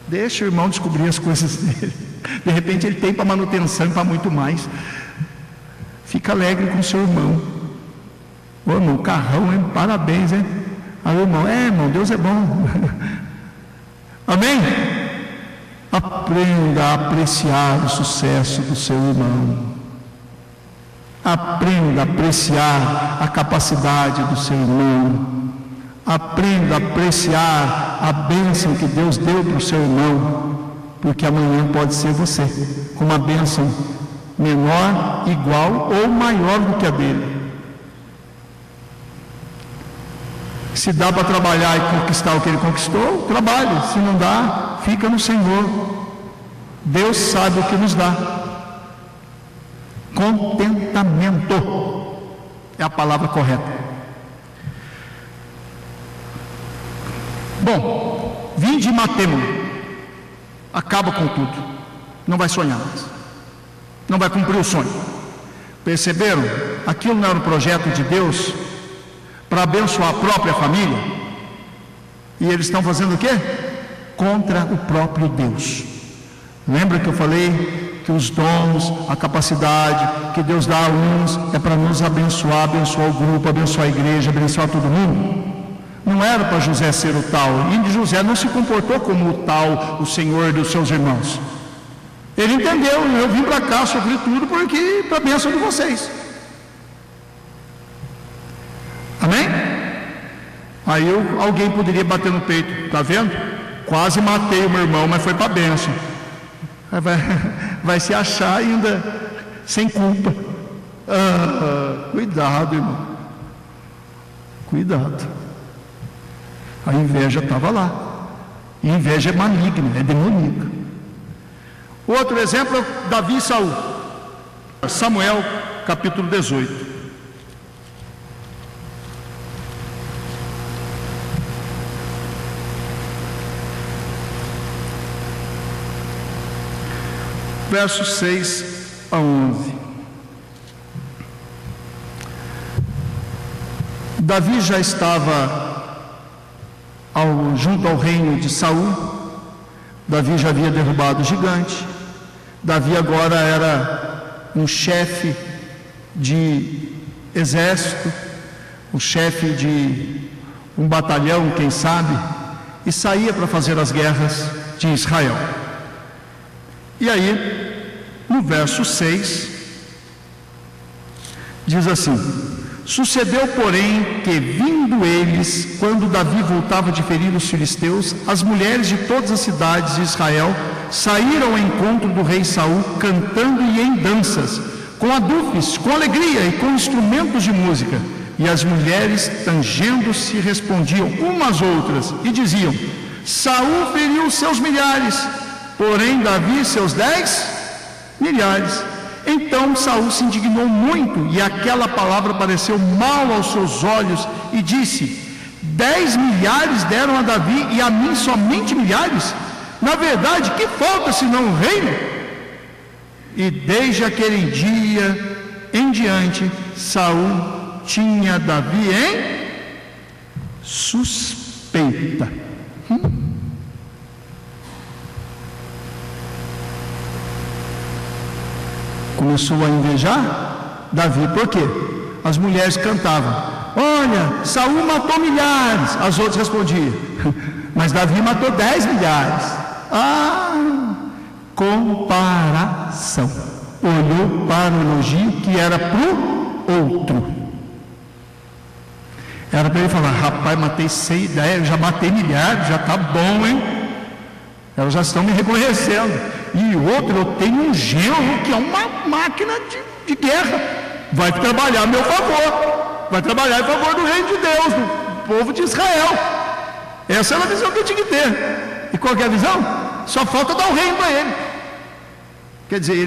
Deixa o irmão descobrir as coisas dele. De repente ele tem para manutenção e para muito mais. Fica alegre com o seu irmão. Ô irmão, carrão, hein? Parabéns, hein? Aí o irmão: irmão, Deus é bom. Amém? Aprenda a apreciar o sucesso do seu irmão. Aprenda a apreciar a capacidade do seu irmão. Aprenda a apreciar a bênção que Deus deu para o seu irmão, porque amanhã pode ser você com uma bênção menor, igual ou maior do que a dele. Se dá para trabalhar e conquistar o que ele conquistou, trabalhe. Se não dá, fica no Senhor. Deus sabe o que nos dá. Contentamento é a palavra correta. Bom, vinde e matemo-lo. Acaba com tudo. Não vai sonhar mais. Não vai cumprir o sonho. Perceberam? Aquilo não era um projeto de Deus para abençoar a própria família. E eles estão fazendo o quê? Contra o próprio Deus. Lembra que eu falei que os dons, a capacidade que Deus dá a uns é para nos abençoar, abençoar o grupo, abençoar a igreja, abençoar todo mundo? Não era para José ser o tal. E José não se comportou como o tal, o Senhor dos seus irmãos. Ele entendeu, eu vim para cá, sofri tudo porque para a bênção de vocês. Amém? Aí alguém poderia bater no peito, tá vendo? Quase matei o meu irmão, mas foi para a bênção. Vai se achar ainda sem culpa. Cuidado, irmão. Cuidado. A inveja estava lá. E a inveja é maligna, é demoníaca. Outro exemplo é Davi e Saul. Samuel, capítulo 18. Versos 6 a 11. Davi já estava junto ao reino de Saul. Davi já havia derrubado o gigante. Davi agora era um chefe de exército, um chefe de um batalhão, quem sabe, e saía para fazer as guerras de Israel. E aí, no verso 6, diz assim: sucedeu, porém, que vindo eles, quando Davi voltava de ferir os filisteus, as mulheres de todas as cidades de Israel saíram ao encontro do rei Saul, cantando e em danças, com adufes, com alegria e com instrumentos de música. E as mulheres, tangendo-se, respondiam umas às outras e diziam: Saul feriu seus milhares, porém Davi seus 10 milhares. Então Saul se indignou muito, e aquela palavra pareceu mal aos seus olhos, e disse: 10 milhares deram a Davi, e a mim somente milhares? Na verdade, que falta senão o reino? E desde aquele dia em diante, Saul tinha Davi em suspeita. Começou a invejar Davi, por quê? As mulheres cantavam: olha, Saul matou milhares. As outras respondiam: mas Davi matou 10 milhares. Comparação. Olhou para o elogio que era para o outro. Era para ele falar: rapaz, matei 6, 10, eu já matei milhares, já está bom, hein? Elas já estão me reconhecendo. E outro, eu tenho um genro que é uma máquina de guerra. Vai trabalhar a meu favor. Vai trabalhar em favor do reino de Deus, do povo de Israel. Essa era a visão que eu tinha que ter. E qual que é a visão? Só falta dar o reino para ele. Quer dizer,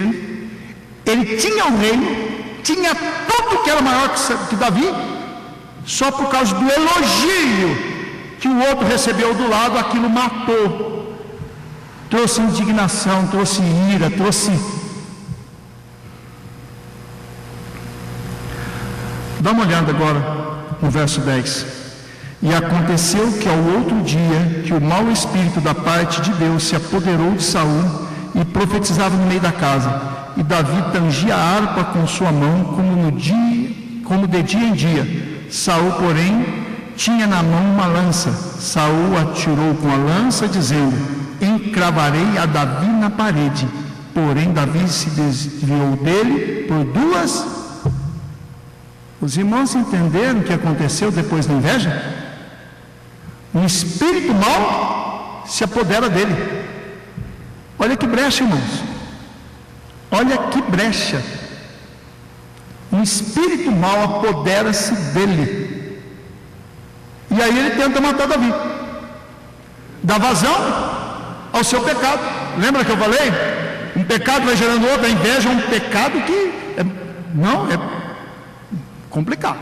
ele tinha o reino, tinha tudo que era maior que Davi, só por causa do elogio que o outro recebeu do lado, aquilo matou. Trouxe indignação, trouxe ira, trouxe... Dá uma olhada agora no verso 10. E aconteceu que ao outro dia, que o mau espírito da parte de Deus se apoderou de Saul e profetizava no meio da casa. E Davi tangia a harpa com sua mão, como de dia em dia. Saul, porém, tinha na mão uma lança. Saul atirou com a lança, dizendo: encravarei a Davi na parede. Porém Davi se desviou dele por 2. Os irmãos entenderam o que aconteceu depois da inveja? Um espírito mau se apodera dele. Olha que brecha, irmãos. Olha que brecha. Um espírito mau apodera-se dele. E aí ele tenta matar Davi. Dá vazão ao seu pecado. Lembra que eu falei? Um pecado vai gerando outro. A inveja é um pecado que não é complicado.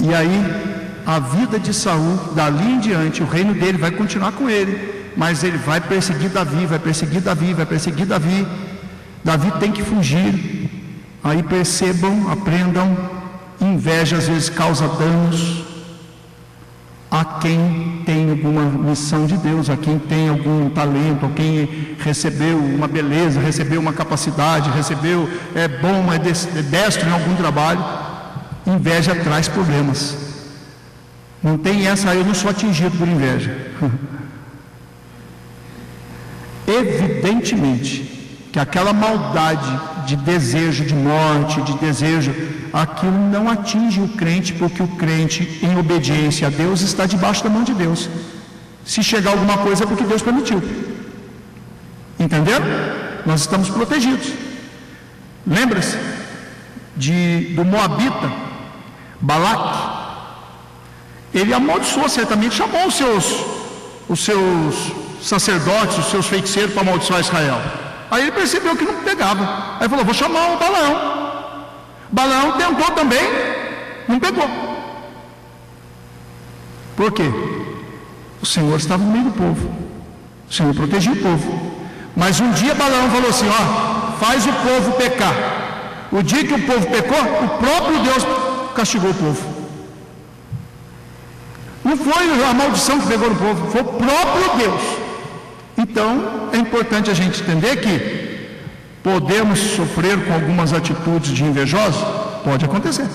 E aí a vida de Saul, dali em diante, o reino dele vai continuar com ele, mas ele vai perseguir Davi, vai perseguir Davi, vai perseguir Davi. Davi tem que fugir. Aí percebam, aprendam, inveja às vezes causa danos a quem tem alguma missão de Deus, a quem tem algum talento, a quem recebeu uma beleza, recebeu uma capacidade, é bom, é destro em algum trabalho. Inveja traz problemas. Não tem essa, eu não sou atingido por inveja. Evidentemente que aquela maldade de desejo de morte, de desejo, aquilo não atinge o crente, porque o crente, em obediência a Deus, está debaixo da mão de Deus. Se chegar alguma coisa é porque Deus permitiu. Entenderam? Nós estamos protegidos. Lembra-se do Moabita, Balaque. Ele amaldiçoou, certamente chamou os seus sacerdotes, os seus feiticeiros para amaldiçoar Israel. Aí ele percebeu que não pegava. Aí falou: vou chamar o Balaão. Balaão tentou também, não pegou. Por quê? O Senhor estava no meio do povo. O Senhor protegia o povo. Mas um dia Balaão falou assim: faz o povo pecar. O dia que o povo pecou, o próprio Deus castigou o povo. Não foi a maldição que pegou no povo, foi o próprio Deus. Então, é importante a gente entender que podemos sofrer com algumas atitudes de invejosos. Pode acontecer.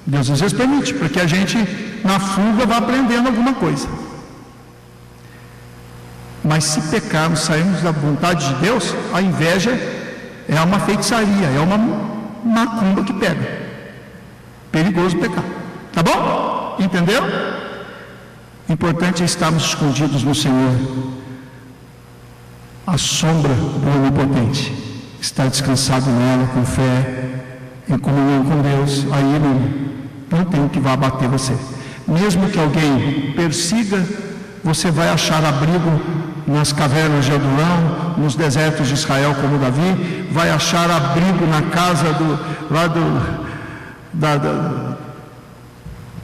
Deus às vezes permite, para que a gente, na fuga, vá aprendendo alguma coisa. Mas se pecarmos, sairmos da vontade de Deus, a inveja é uma feitiçaria, é uma macumba que pega. Perigoso pecar. Tá bom? Entenderam? Importante é estarmos escondidos no Senhor. A sombra do Onipotente, estar descansado nela, com fé, em comunhão com Deus. Aí não tem o que vá abater você. Mesmo que alguém persiga, você vai achar abrigo nas cavernas de Adulão, nos desertos de Israel, como Davi. Vai achar abrigo na casa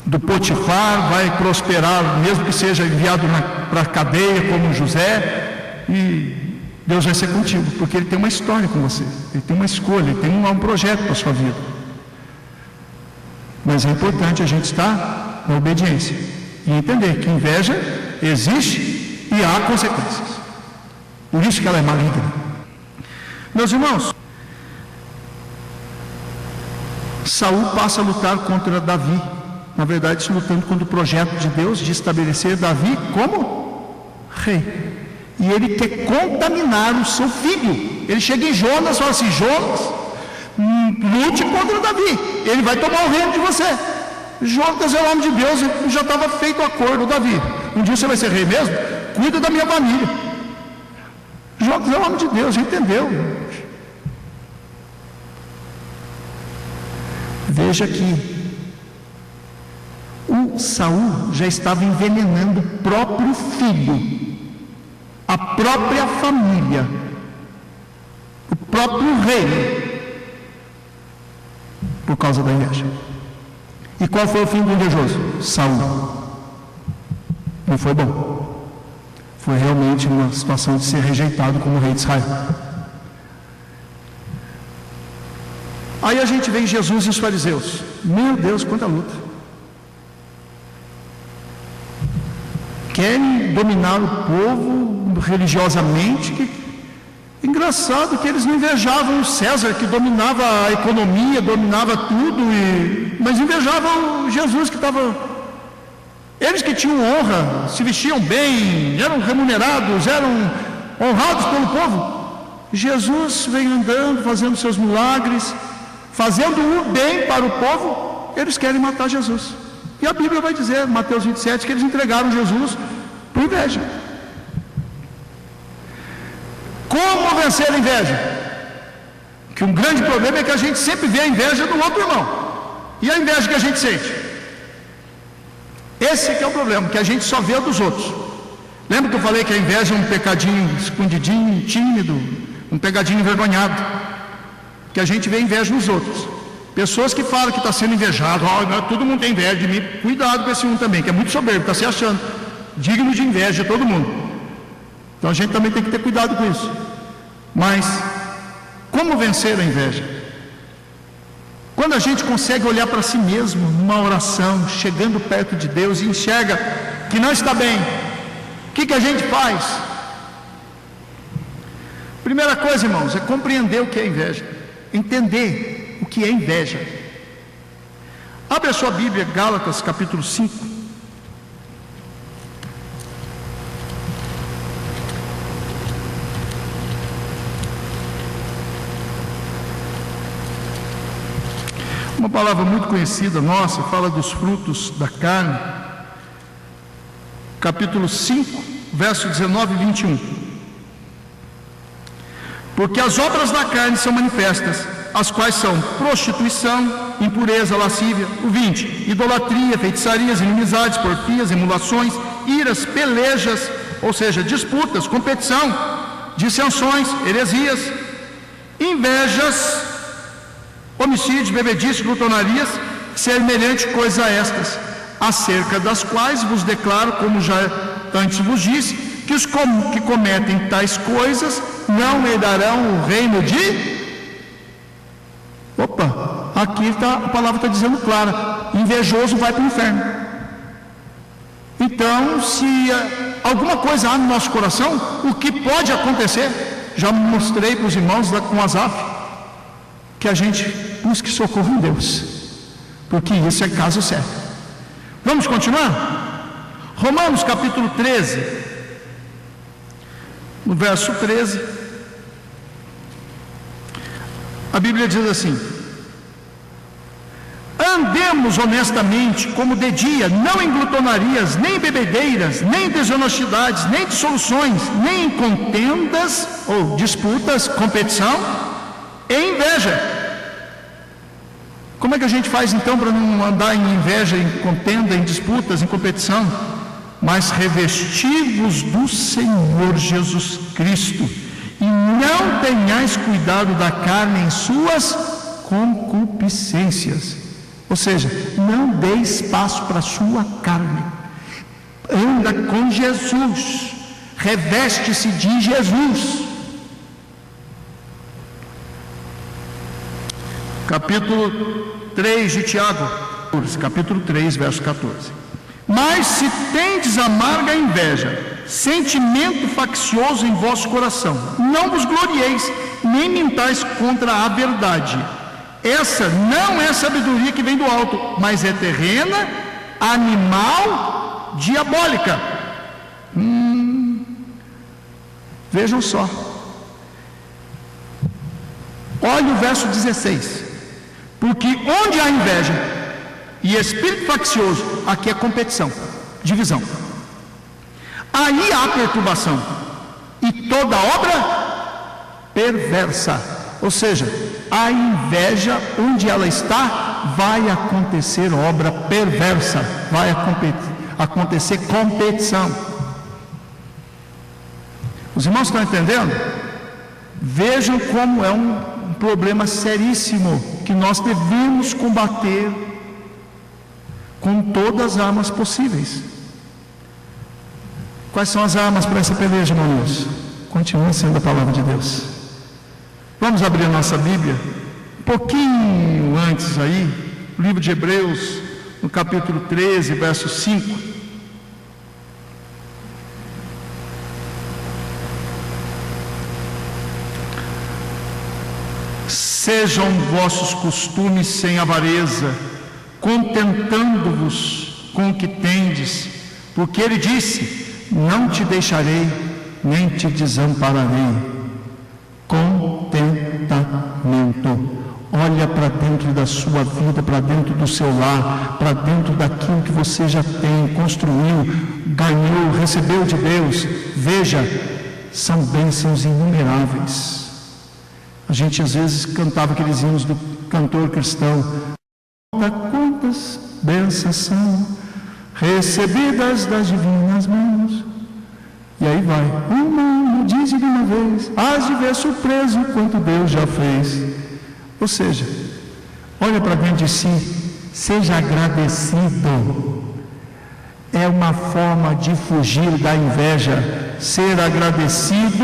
do Potifar, vai prosperar, mesmo que seja enviado para a cadeia, como José, e Deus vai ser contigo, porque Ele tem uma história com você, Ele tem uma escolha, Ele tem um projeto para a sua vida. Mas é importante a gente estar na obediência e entender que inveja existe e há consequências. Por isso que ela é maligna. Meus irmãos, Saul passa a lutar contra Davi. Na verdade, lutando contra o projeto de Deus de estabelecer Davi como rei. E ele quer contaminar o seu filho. Ele chega em Jonas e fala assim: Jonas, lute contra Davi, ele vai tomar o reino de você. Jonas é o homem de Deus, já estava feito o acordo. Davi, um dia você vai ser rei mesmo? Cuida da minha família. Jonas é o homem de Deus, já entendeu? Veja que o Saul já estava envenenando o próprio filho, a própria família, o próprio rei, por causa da inveja. E qual foi o fim do invejoso? Saul. Não foi bom. Foi realmente uma situação de ser rejeitado como rei de Israel. Aí a gente vê Jesus e os fariseus. Meu Deus, quanta luta. Querem dominar o povo religiosamente. Engraçado que eles não invejavam o César, que dominava a economia, dominava tudo, mas invejavam Jesus, que estava... Eles que tinham honra, se vestiam bem, eram remunerados, eram honrados pelo povo. Jesus vem andando, fazendo seus milagres, fazendo o bem para o povo. Eles querem matar Jesus. E a Bíblia vai dizer, Mateus 27, que eles entregaram Jesus por inveja. Como vencer a inveja? Que um grande problema é que a gente sempre vê a inveja do outro irmão. E a inveja que a gente sente? Esse que é o problema, que a gente só vê a dos outros. Lembra que eu falei que a inveja é um pecadinho escondidinho, tímido, um pegadinho envergonhado? Que a gente vê inveja nos outros. Pessoas que falam que está sendo invejado, todo mundo tem inveja de mim. Cuidado com esse um também, que é muito soberbo, está se achando digno de inveja de todo mundo. Então a gente também tem que ter cuidado com isso. Mas como vencer a inveja? Quando a gente consegue olhar para si mesmo numa oração, chegando perto de Deus e enxerga que não está bem, o que a gente faz? Primeira coisa, irmãos, é compreender o que é inveja, entender o que é inveja. Abre a sua Bíblia, Gálatas capítulo 5. Uma palavra muito conhecida nossa, fala dos frutos da carne. Capítulo 5, verso 19 e 21. Porque as obras da carne são manifestas, as quais são prostituição, impureza, lascívia. O 20, idolatria, feitiçarias, inimizades, porfias, emulações, iras, pelejas, ou seja, disputas, competição, dissensões, heresias, invejas, homicídios, bebedices, glutonarias, semelhante coisa a estas, acerca das quais vos declaro, como já antes vos disse, que os que cometem tais coisas não herdarão o reino de... Aqui a palavra está dizendo clara, invejoso vai para o inferno. Então, se alguma coisa há no nosso coração, o que pode acontecer, já mostrei para os irmãos com Asaf, que a gente busque socorro em Deus, porque isso é caso certo. Vamos continuar? Romanos capítulo 13, no verso 13, a Bíblia diz assim: andemos honestamente como de dia, não em glutonarias, nem em bebedeiras, nem em desonestidades, nem em dissoluções, nem em contendas ou disputas, competição e inveja. Como é que a gente faz então para não andar em inveja, em contenda, em disputas, em competição? Mas revesti-vos do Senhor Jesus Cristo, e não tenhais cuidado da carne em suas concupiscências. Ou seja, não dê espaço para a sua carne. Anda com Jesus, reveste-se de Jesus. Capítulo 3 de Tiago, capítulo 3, verso 14. Mas se tendes amarga inveja, sentimento faccioso em vosso coração, não vos glorieis, nem mintais contra a verdade. Essa não é sabedoria que vem do alto, mas é terrena, animal, diabólica. Vejam só. Olha o verso 16. Porque onde há inveja e espírito faccioso, aqui é competição, divisão. Aí há perturbação e toda obra perversa. Ou seja, a inveja, onde ela está, vai acontecer obra perversa, vai acontecer competição. Os irmãos estão entendendo? Vejam como é um problema seríssimo que nós devemos combater com todas as armas possíveis. Quais são as armas para essa peleja, irmãos? Continua sendo a palavra de Deus. Vamos abrir a nossa Bíblia um pouquinho antes aí, o livro de Hebreus, no capítulo 13, verso 5. Sejam vossos costumes sem avareza, contentando-vos com o que tendes, porque ele disse: não te deixarei, nem te desampararei. Contentamento. Olha para dentro da sua vida, para dentro do seu lar, para dentro daquilo que você já tem, construiu, ganhou, recebeu de Deus. Veja, são bênçãos inumeráveis. A gente às vezes cantava aqueles hinos do cantor cristão: quantas bênçãos são recebidas das divinas mãos. E aí vai: uma diz de uma vez, hás de ver surpreso quanto Deus já fez. Ou seja, olha para dentro de si, seja agradecido. É uma forma de fugir da inveja. Ser agradecido,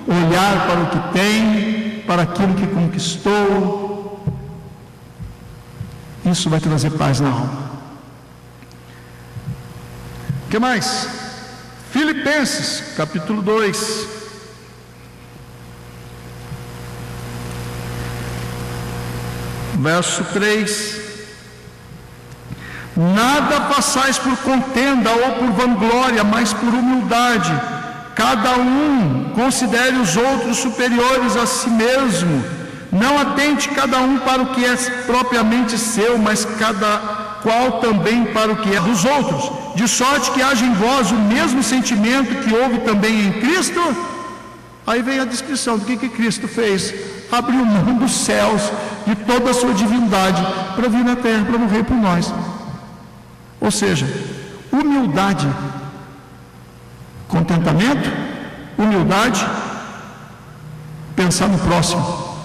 olhar para o que tem, para aquilo que conquistou. Isso vai trazer paz na alma. O que mais? Filipenses, capítulo 2. Verso 3. Nada façais por contenda ou por vanglória, mas por humildade. Cada um considere os outros superiores a si mesmo. Não atente cada um para o que é propriamente seu, mas cada qual também para o que é dos outros. De sorte que haja em vós o mesmo sentimento que houve também em Cristo. Aí vem a descrição do que Cristo fez. Abriu mão dos céus, de toda a sua divindade, para vir na terra, para morrer por nós. Ou seja, humildade, contentamento, humildade, pensar no próximo,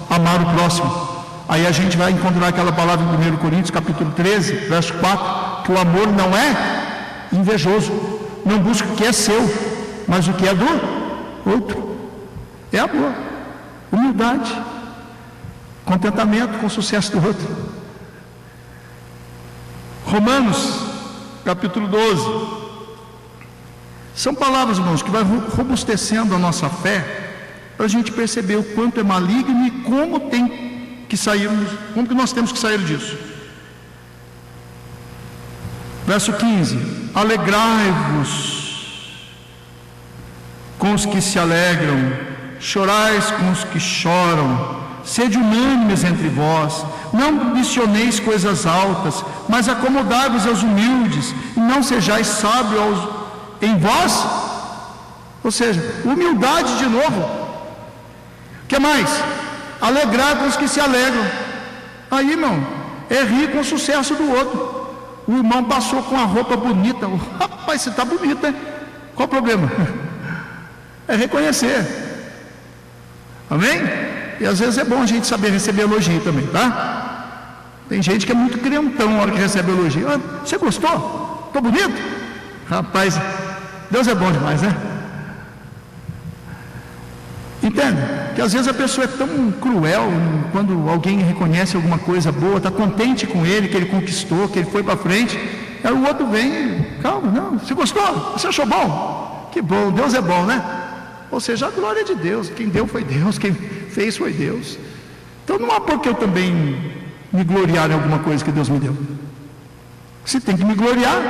amar o próximo. Aí a gente vai encontrar aquela palavra em 1 Coríntios, capítulo 13, verso 4, que o amor não é invejoso, não busca o que é seu, mas o que é do outro. É amor, humildade, contentamento com o sucesso do outro. Romanos, capítulo 12. São palavras, irmãos, que vai robustecendo a nossa fé, para a gente perceber o quanto é maligno e como tem que sairmos, como que nós temos que sair disso. Verso 15: alegrai-vos com os que se alegram, chorais com os que choram, sede unânimes entre vós, não ambicioneis coisas altas, mas acomodai-vos aos humildes, e não sejais sábios em vós. Ou seja, humildade de novo. O que mais? Alegrar com os que se alegram. Aí, irmão, é rir com o sucesso do outro. O irmão passou com a roupa bonita. Rapaz, você está bonito, né? Qual o problema? É reconhecer. Amém? E às vezes é bom a gente saber receber elogio também, tá? Tem gente que é muito crentão na hora que recebe elogio. Ah, você gostou? Estou bonito? Rapaz, Deus é bom demais, né? Entende? Que às vezes a pessoa é tão cruel quando alguém reconhece alguma coisa boa, está contente com ele, que ele conquistou, que ele foi para frente. Aí o outro vem, calma, não, você gostou? Você achou bom? Que bom, Deus é bom, né? Ou seja, a glória é de Deus, quem deu foi Deus, quem fez foi Deus. Então não há por que eu também me gloriar em alguma coisa que Deus me deu. Você tem que me gloriar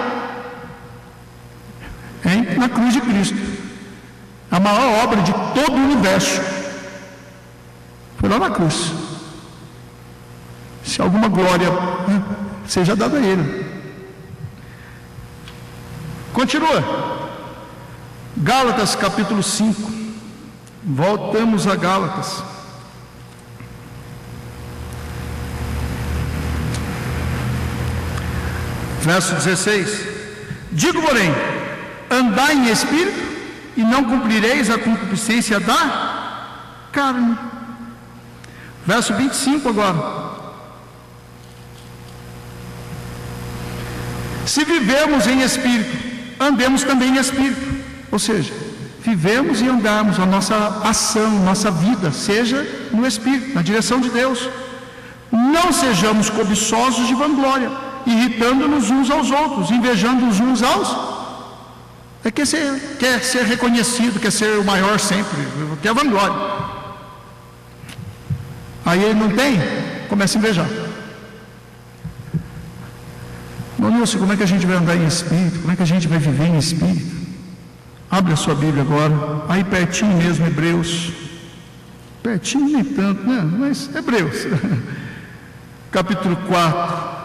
na cruz de Cristo. A maior obra de todo o universo foi lá na cruz. Se alguma glória seja dada a Ele. Continua. Gálatas capítulo 5. Voltamos a Gálatas. Verso 16. Digo, porém, andai em espírito, e não cumprireis a concupiscência da carne. Verso 25 agora. Se vivemos em espírito, andemos também em espírito. Ou seja, vivemos e andamos, a nossa ação, nossa vida, seja no espírito, na direção de Deus. Não sejamos cobiçosos de vanglória, irritando-nos uns aos outros, invejando os uns aos. Quer ser reconhecido, quer ser o maior sempre, quer vanglória. Aí ele não tem, começa a invejar. Nilson, como é que a gente vai andar em espírito? Como é que a gente vai viver em espírito? Abre a sua Bíblia agora, aí pertinho mesmo, Hebreus. Pertinho nem tanto, né? Mas Hebreus. Capítulo 4.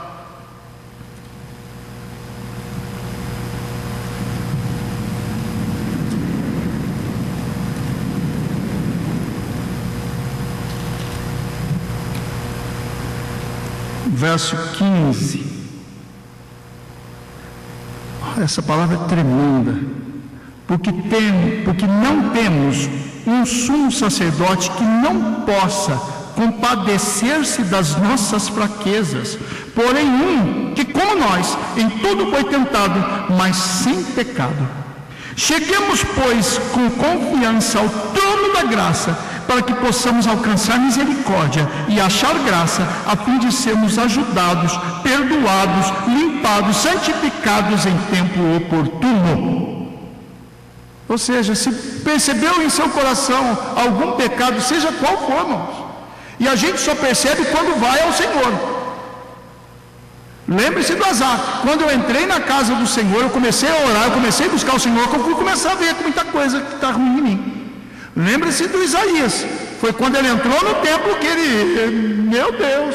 verso 15. Essa palavra é tremenda, porque não temos um sumo sacerdote que não possa compadecer-se das nossas fraquezas, porém que, como nós, em tudo foi tentado, mas sem pecado. Cheguemos, pois, com confiança ao trono da graça, para que possamos alcançar misericórdia e achar graça, a fim de sermos ajudados, perdoados, limpados, santificados em tempo oportuno. Ou seja, se percebeu em seu coração algum pecado, seja qual for, irmãos, e a gente só percebe quando vai ao Senhor. Lembre-se do Azar. Quando eu entrei na casa do Senhor, eu comecei a orar, eu comecei a buscar o Senhor, que eu fui começar a ver muita coisa que está ruim em mim. Lembre-se do Isaías. Foi quando ele entrou no templo que ele, meu Deus,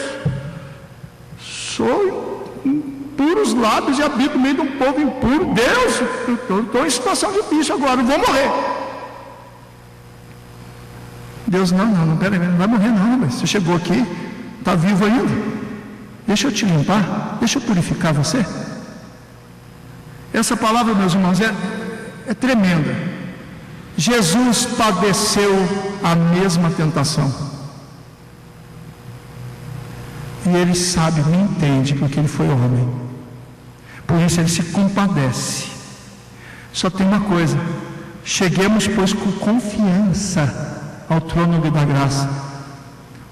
sou impuros lábios e habito no meio de um povo impuro. Deus, eu estou em situação difícil agora, eu vou morrer. Deus, não, peraí, não vai morrer não, mas você chegou aqui, está vivo ainda. Deixa eu te limpar, deixa eu purificar você. Essa palavra, meus irmãos, é tremenda. Jesus padeceu a mesma tentação. E ele sabe, me entende, porque ele foi homem. Por isso ele se compadece. Só tem uma coisa: cheguemos, pois, com confiança ao trono da graça.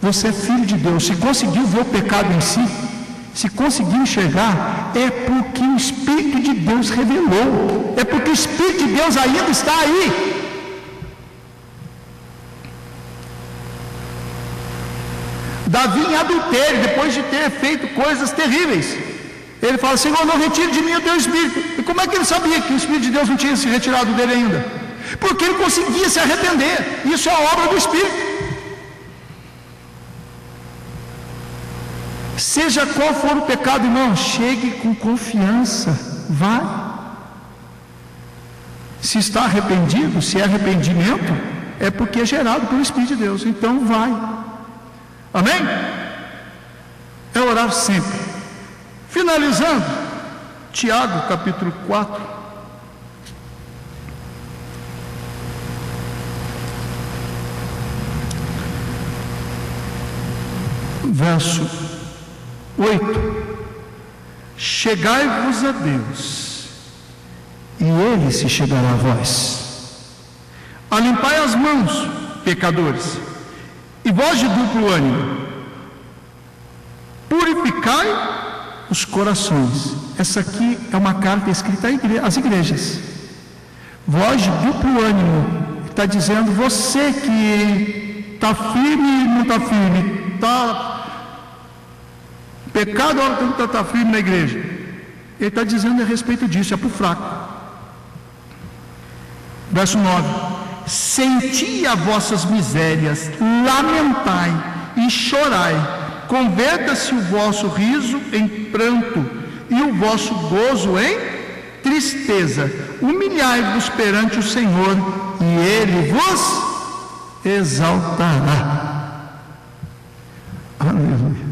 Você é filho de Deus. Se conseguiu ver o pecado em si, se conseguiu enxergar, é porque o Espírito de Deus revelou, é porque o Espírito de Deus ainda está aí. Davi, em adultério, depois de ter feito coisas terríveis, ele fala: Senhor, não retire de mim o teu Espírito. E como é que ele sabia que o Espírito de Deus não tinha se retirado dele ainda? Porque ele conseguia se arrepender. Isso é a obra do Espírito. Seja qual for o pecado, irmão, chegue com confiança, vai. Se está arrependido, se é arrependimento, é porque é gerado pelo Espírito de Deus, então vai. Amém? É orar sempre. Finalizando, Tiago capítulo 4, verso 8: chegai-vos a Deus, e Ele se chegará a vós. Alimpai as mãos, pecadores, e vós de duplo ânimo, purificai os corações. Essa aqui é uma carta escrita às igrejas. Vós de duplo ânimo, está dizendo você que está firme e não está firme, está pecado, hora tem que estar firme na igreja. Ele está dizendo a respeito disso, é para o fraco. Verso 9: senti as vossas misérias, lamentai e chorai, converta-se o vosso riso em pranto e o vosso gozo em tristeza. Humilhai-vos perante o Senhor e Ele vos exaltará. Aleluia.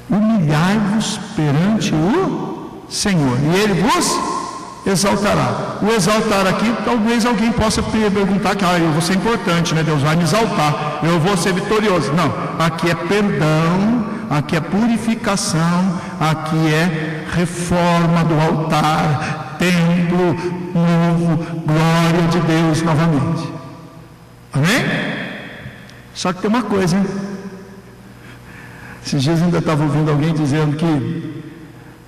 Humilhai-vos perante o Senhor e Ele vos exaltará. O exaltar aqui, talvez alguém possa perguntar que eu vou ser importante, né? Deus vai me exaltar, eu vou ser vitorioso. Não, aqui é perdão, aqui é purificação, aqui é reforma do altar, templo novo, glória de Deus novamente. Amém? Só que tem uma coisa, hein? Esses dias ainda estava ouvindo alguém dizendo que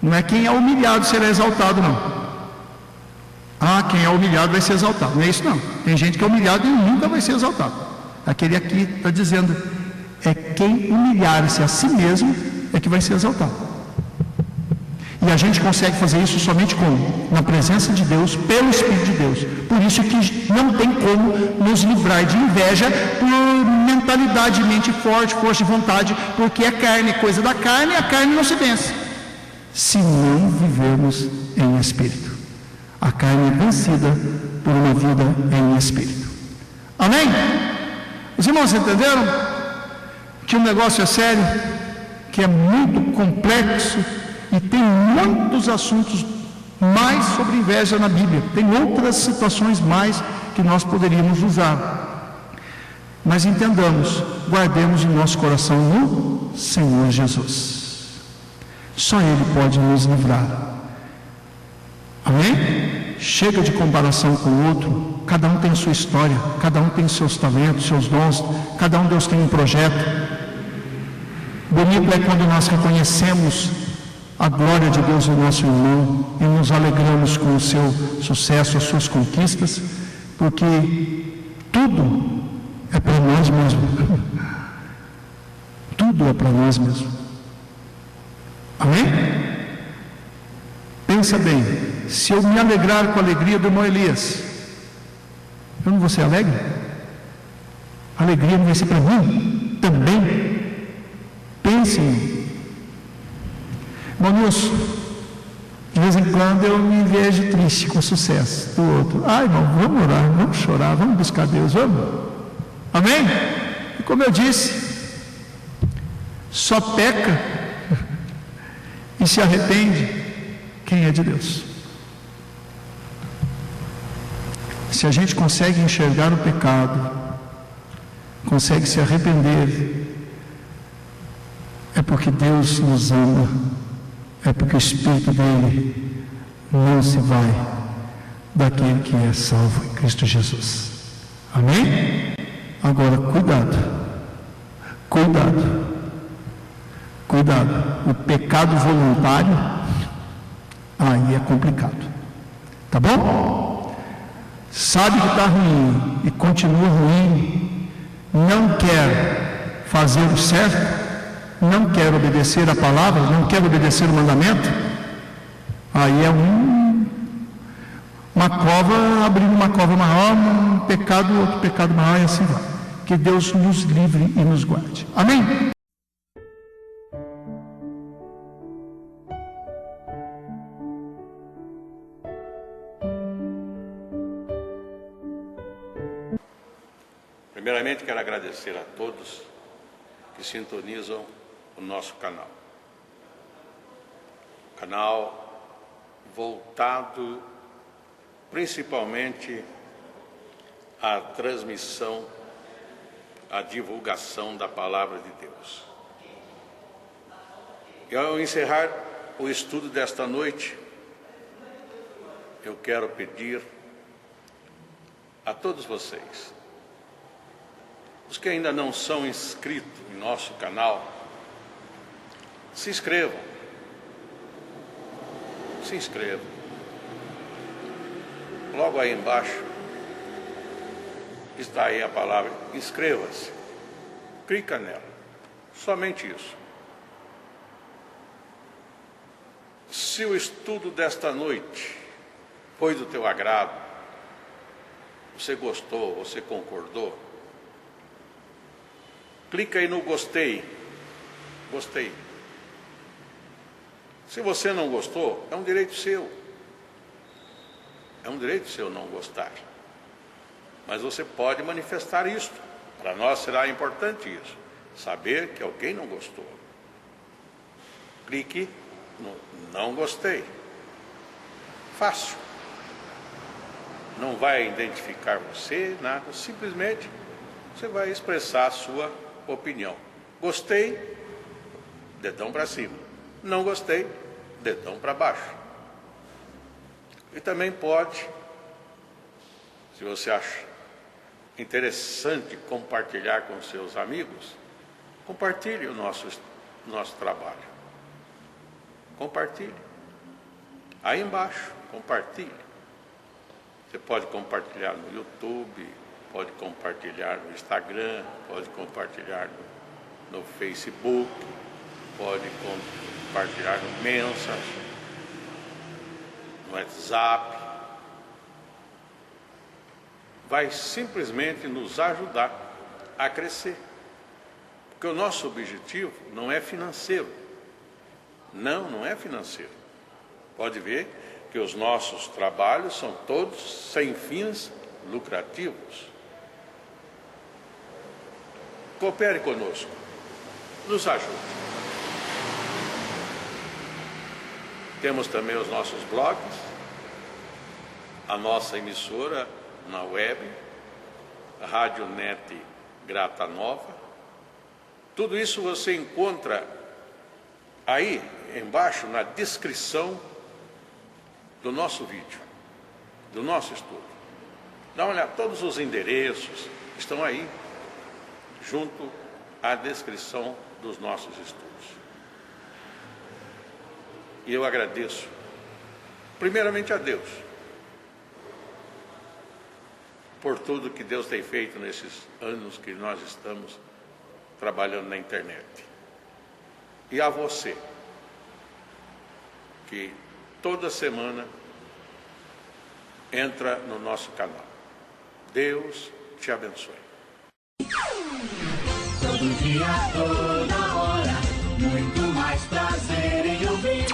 não é quem é humilhado será exaltado, não. Quem é humilhado vai ser exaltado. Não é isso, não. Tem gente que é humilhado e nunca vai ser exaltado. Aquele aqui está dizendo: é quem humilhar-se a si mesmo é que vai ser exaltado. E a gente consegue fazer isso somente na presença de Deus, pelo Espírito de Deus. Por isso que não tem como nos livrar de inveja por mentalidade, mente forte, força de vontade, porque é carne, coisa da carne, e a carne não se vence se não vivermos em Espírito. A carne é vencida por uma vida em Espírito. Amém? Os irmãos entenderam que o negócio é sério? que é muito complexo e tem muitos assuntos mais sobre inveja na Bíblia. Tem outras situações mais que nós poderíamos usar. Mas entendamos, guardemos em nosso coração no Senhor Jesus. Só Ele pode nos livrar. Amém? Chega de comparação com o outro. Cada um tem sua história, cada um tem seus talentos, seus dons, cada um Deus tem um projeto. Bonito é quando nós reconhecemos a glória de Deus no nosso irmão e nos alegramos com o seu sucesso, as suas conquistas, porque tudo é para nós mesmos. Tudo é para nós mesmos. Amém? Pensa bem, se eu me alegrar com a alegria do irmão Elias, eu não vou ser alegre? A alegria não vai ser para mim também? Pensem. Irmão Nilson, de vez em quando eu me vejo triste com o sucesso do outro. Ai, irmão, vamos orar, vamos chorar, vamos buscar Deus, vamos. Amém? E como eu disse, só peca e se arrepende quem é de Deus. Se a gente consegue enxergar o pecado, consegue se arrepender, é porque Deus nos ama, é porque o Espírito dele não se vai daquele que é salvo em Cristo Jesus. Amém? Agora, cuidado, cuidado, cuidado. O pecado voluntário, aí é complicado. Tá bom? Sabe que está ruim e continua ruim, não quer fazer o certo, não quer obedecer a palavra, não quer obedecer o mandamento, aí é uma cova, abrindo uma cova maior, um pecado, outro pecado maior, e assim vai. Que Deus nos livre e nos guarde. Amém? Primeiramente, quero agradecer a todos que sintonizam o nosso canal. Canal voltado principalmente à transmissão, à divulgação da Palavra de Deus. E ao encerrar o estudo desta noite, eu quero pedir a todos vocês, os que ainda não são inscritos em nosso canal, se inscrevam. Se inscrevam. Logo aí embaixo está aí a palavra inscreva-se. Clica nela. Somente isso. Se o estudo desta noite foi do teu agrado, você gostou, você concordou, clica aí no gostei. Gostei. Se você não gostou, é um direito seu. É um direito seu não gostar. Mas você pode manifestar isto. Para nós será importante isso. Saber que alguém não gostou. Clique no não gostei. Fácil. Não vai identificar você, nada. Simplesmente você vai expressar a sua opinião. Gostei, dedão para cima. Não gostei, dedão para baixo. E também pode, se você acha interessante compartilhar com seus amigos, compartilhe o nosso trabalho. Compartilhe. Aí embaixo, compartilhe. Você pode compartilhar no YouTube, pode compartilhar no Instagram, pode compartilhar no Facebook, pode compartilhar no Messenger, no WhatsApp. Vai simplesmente nos ajudar a crescer. Porque o nosso objetivo não é financeiro. Não é financeiro. Pode ver que os nossos trabalhos são todos sem fins lucrativos. Coopere conosco. Nos ajude. Temos também os nossos blogs, a nossa emissora na web, a Rádio Net Grata Nova. Tudo isso você encontra aí embaixo na descrição do nosso vídeo, do nosso estudo. Dá uma olhada, todos os endereços estão aí, junto à descrição dos nossos estudos. E eu agradeço, primeiramente a Deus, por tudo que Deus tem feito nesses anos que nós estamos trabalhando na internet. E a você, que toda semana entra no nosso canal. Deus te abençoe. Todo dia, toda hora, muito mais prazer em ouvir.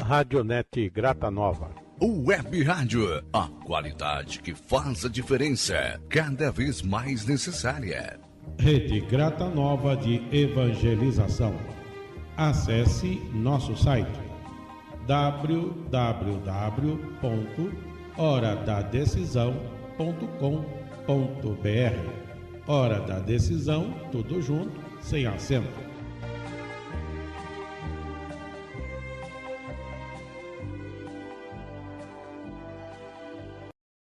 Radionet Grata Nova. Web Rádio, a qualidade que faz a diferença, cada vez mais necessária. Rede Grata Nova de Evangelização. Acesse nosso site www.horadadecisão.com.br. Hora da Decisão, tudo junto, sem acento.